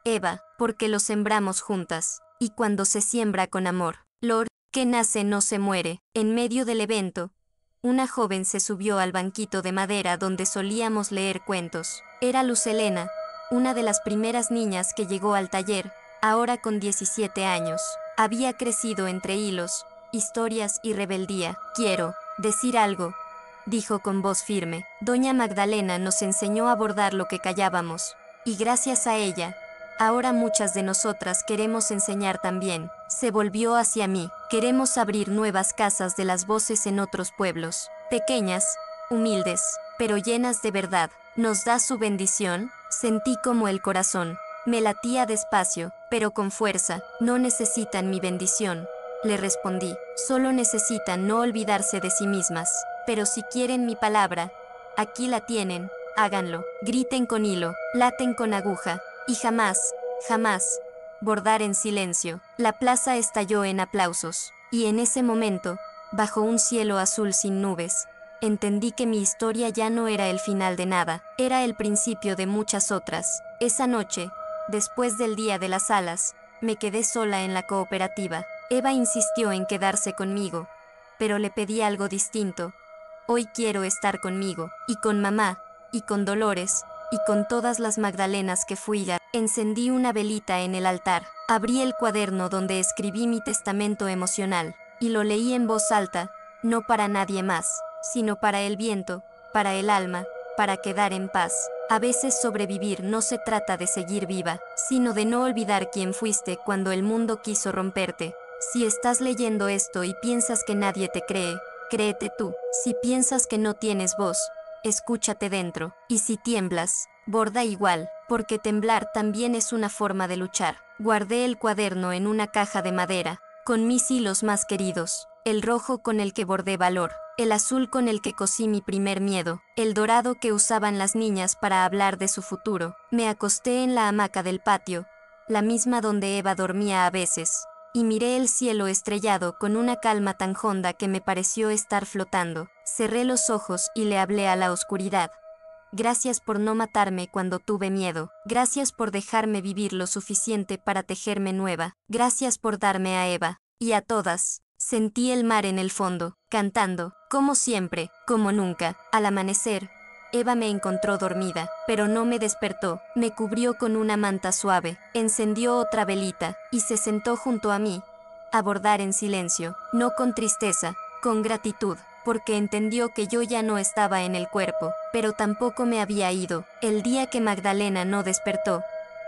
Eva, porque lo sembramos juntas. Y cuando se siembra con amor, lo que nace no se muere. En medio del evento, una joven se subió al banquito de madera donde solíamos leer cuentos. Era Luz Helena, una de las primeras niñas que llegó al taller, ahora con 17 años. Había crecido entre hilos, historias y rebeldía. Quiero decir algo, dijo con voz firme. Doña Magdalena nos enseñó a bordar lo que callábamos, y gracias a ella, ahora muchas de nosotras queremos enseñar también. Se volvió hacia mí. Queremos abrir nuevas casas de las voces en otros pueblos, pequeñas, humildes, pero llenas de verdad. ¿Nos da su bendición? Sentí como el corazón me latía despacio, pero con fuerza. No necesitan mi bendición, le respondí. Solo necesitan no olvidarse de sí mismas. Pero si quieren mi palabra, aquí la tienen, háganlo. Griten con hilo, laten con aguja, y jamás, jamás, bordar en silencio. La plaza estalló en aplausos, y en ese momento, bajo un cielo azul sin nubes, entendí que mi historia ya no era el final de nada, era el principio de muchas otras. Esa noche, después del Día de las Alas, me quedé sola en la cooperativa. Eva insistió en quedarse conmigo, pero le pedí algo distinto. Hoy quiero estar conmigo, y con mamá, y con Dolores, y con todas las Magdalenas que fui ya. Encendí una velita en el altar, abrí el cuaderno donde escribí mi testamento emocional, y lo leí en voz alta, no para nadie más, sino para el viento, para el alma, para quedar en paz. A veces sobrevivir no se trata de seguir viva, sino de no olvidar quién fuiste cuando el mundo quiso romperte. Si estás leyendo esto y piensas que nadie te cree, créete tú. Si piensas que no tienes voz, escúchate dentro. Y si tiemblas, borda igual, porque temblar también es una forma de luchar. Guardé el cuaderno en una caja de madera, con mis hilos más queridos, el rojo con el que bordé valor, el azul con el que cosí mi primer miedo, el dorado que usaban las niñas para hablar de su futuro. Me acosté en la hamaca del patio, la misma donde Eva dormía a veces, y miré el cielo estrellado con una calma tan honda que me pareció estar flotando. Cerré los ojos y le hablé a la oscuridad. Gracias por no matarme cuando tuve miedo. Gracias por dejarme vivir lo suficiente para tejerme nueva. Gracias por darme a Eva, y a todas. Sentí el mar en el fondo, cantando, como siempre, como nunca. Al amanecer, Eva me encontró dormida, pero no me despertó. Me cubrió con una manta suave, encendió otra velita, y se sentó junto a mí, a bordar en silencio, no con tristeza, con gratitud, porque entendió que yo ya no estaba en el cuerpo, pero tampoco me había ido. El día que Magdalena no despertó,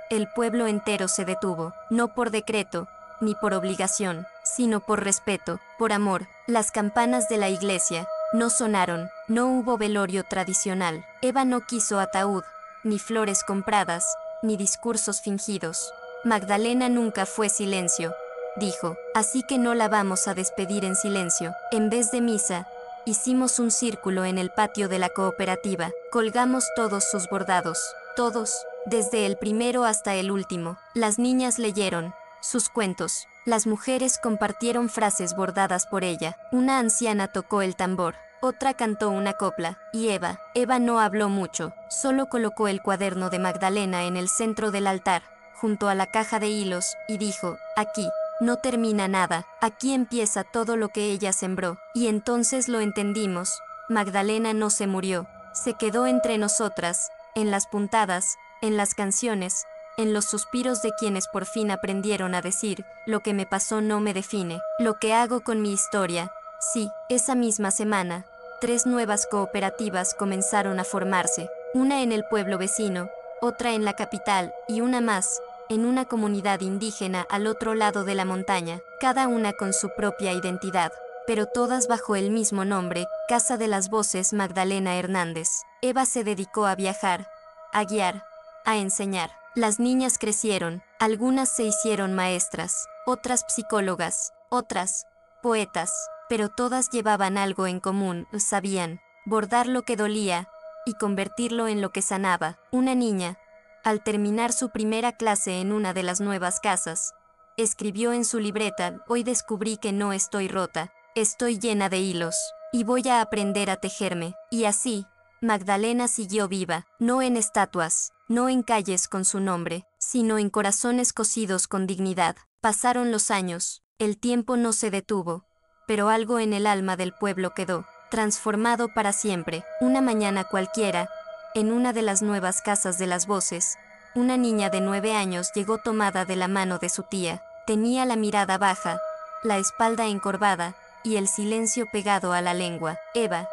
el pueblo entero se detuvo, no por decreto, ni por obligación, sino por respeto, por amor. Las campanas de la iglesia no sonaron, no hubo velorio tradicional. Eva no quiso ataúd, ni flores compradas, ni discursos fingidos. Magdalena nunca fue silencio, dijo, así que no la vamos a despedir en silencio. En vez de misa, hicimos un círculo en el patio de la cooperativa, colgamos todos sus bordados, todos, desde el primero hasta el último. Las niñas leyeron sus cuentos, las mujeres compartieron frases bordadas por ella, una anciana tocó el tambor, otra cantó una copla, y Eva no habló mucho, solo colocó el cuaderno de Magdalena en el centro del altar, junto a la caja de hilos, y dijo, aquí no termina nada, aquí empieza todo lo que ella sembró. Y entonces lo entendimos. Magdalena no se murió, se quedó entre nosotras, en las puntadas, en las canciones, en los suspiros de quienes por fin aprendieron a decir, lo que me pasó no me define, lo que hago con mi historia. Sí, esa misma semana, 3 nuevas cooperativas comenzaron a formarse, una en el pueblo vecino, otra en la capital, y una más, en una comunidad indígena al otro lado de la montaña, cada una con su propia identidad, pero todas bajo el mismo nombre, Casa de las Voces Magdalena Hernández. Eva se dedicó a viajar, a guiar, a enseñar. Las niñas crecieron, algunas se hicieron maestras, otras psicólogas, otras poetas, pero todas llevaban algo en común, sabían bordar lo que dolía y convertirlo en lo que sanaba. Una niña, al terminar su primera clase en una de las nuevas casas, escribió en su libreta, hoy descubrí que no estoy rota, estoy llena de hilos, y voy a aprender a tejerme. Y así, Magdalena siguió viva, no en estatuas, no en calles con su nombre, sino en corazones cosidos con dignidad. Pasaron los años, el tiempo no se detuvo, pero algo en el alma del pueblo quedó. transformado para siempre. Una mañana cualquiera, en una de las nuevas casas de las voces, una niña de 9 años llegó tomada de la mano de su tía. Tenía la mirada baja, la espalda encorvada, y el silencio pegado a la lengua. Eva,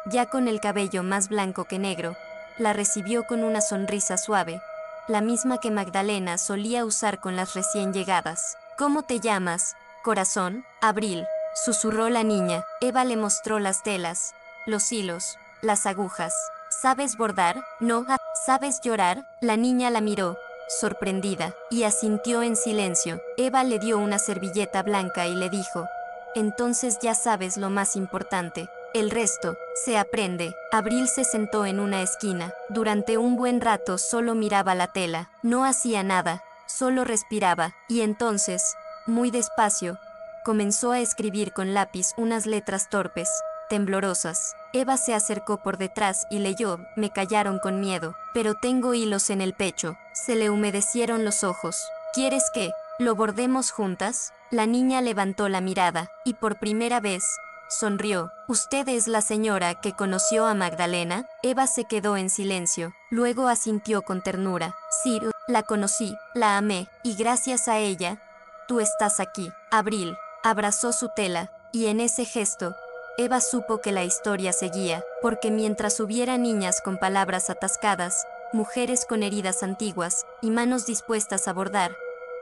ya con el cabello más blanco que negro, la recibió con una sonrisa suave, la misma que Magdalena solía usar con las recién llegadas. ¿Cómo te llamas, corazón? Abril, susurró la niña. Eva le mostró las telas, los hilos, las agujas. ¿Sabes bordar? No. ¿Sabes llorar? La niña la miró, sorprendida, y asintió en silencio. Eva le dio una servilleta blanca y le dijo, entonces ya sabes lo más importante. El resto se aprende. Abril se sentó en una esquina. Durante un buen rato solo miraba la tela. No hacía nada, solo respiraba. Y entonces, muy despacio, comenzó a escribir con lápiz unas letras torpes, temblorosas. Eva se acercó por detrás y leyó, me callaron con miedo, pero tengo hilos en el pecho. Se le humedecieron los ojos. ¿Quieres que lo bordemos juntas? La niña levantó la mirada, y por primera vez, sonrió. ¿Usted es la señora que conoció a Magdalena? Eva se quedó en silencio, luego asintió con ternura. Sí, la conocí, la amé, y gracias a ella, tú estás aquí. Abril abrazó su tela, y en ese gesto, Eva supo que la historia seguía, porque mientras hubiera niñas con palabras atascadas, mujeres con heridas antiguas, y manos dispuestas a bordar,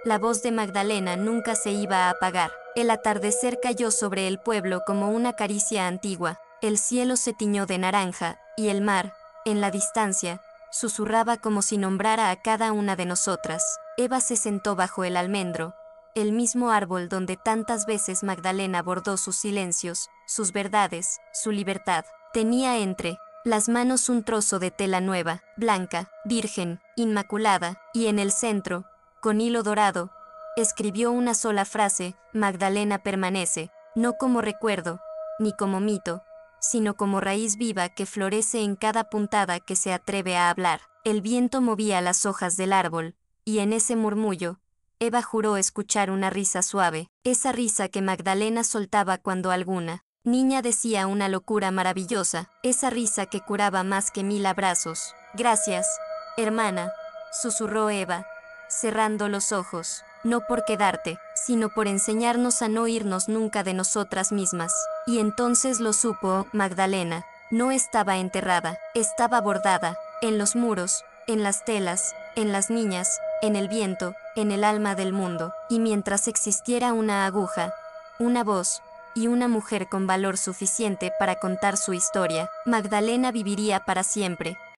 la voz de Magdalena nunca se iba a apagar. El atardecer cayó sobre el pueblo como una caricia antigua. El cielo se tiñó de naranja, y el mar, en la distancia, susurraba como si nombrara a cada una de nosotras. Eva se sentó bajo el almendro, el mismo árbol donde tantas veces Magdalena bordó sus silencios, sus verdades, su libertad. Tenía entre las manos un trozo de tela nueva, blanca, virgen, inmaculada, y en el centro, con hilo dorado, escribió una sola frase: Magdalena permanece, no como recuerdo, ni como mito, sino como raíz viva que florece en cada puntada que se atreve a hablar. El viento movía las hojas del árbol, y en ese murmullo, Eva juró escuchar una risa suave, esa risa que Magdalena soltaba cuando alguna niña decía una locura maravillosa, esa risa que curaba más que 1000 abrazos. Gracias, hermana, susurró Eva, cerrando los ojos, no por quedarte, sino por enseñarnos a no irnos nunca de nosotras mismas. Y entonces lo supo, Magdalena no estaba enterrada, estaba bordada, en los muros, en las telas, en las niñas, en el viento, en el alma del mundo. Y mientras existiera una aguja, una voz, y una mujer con valor suficiente para contar su historia, Magdalena viviría para siempre.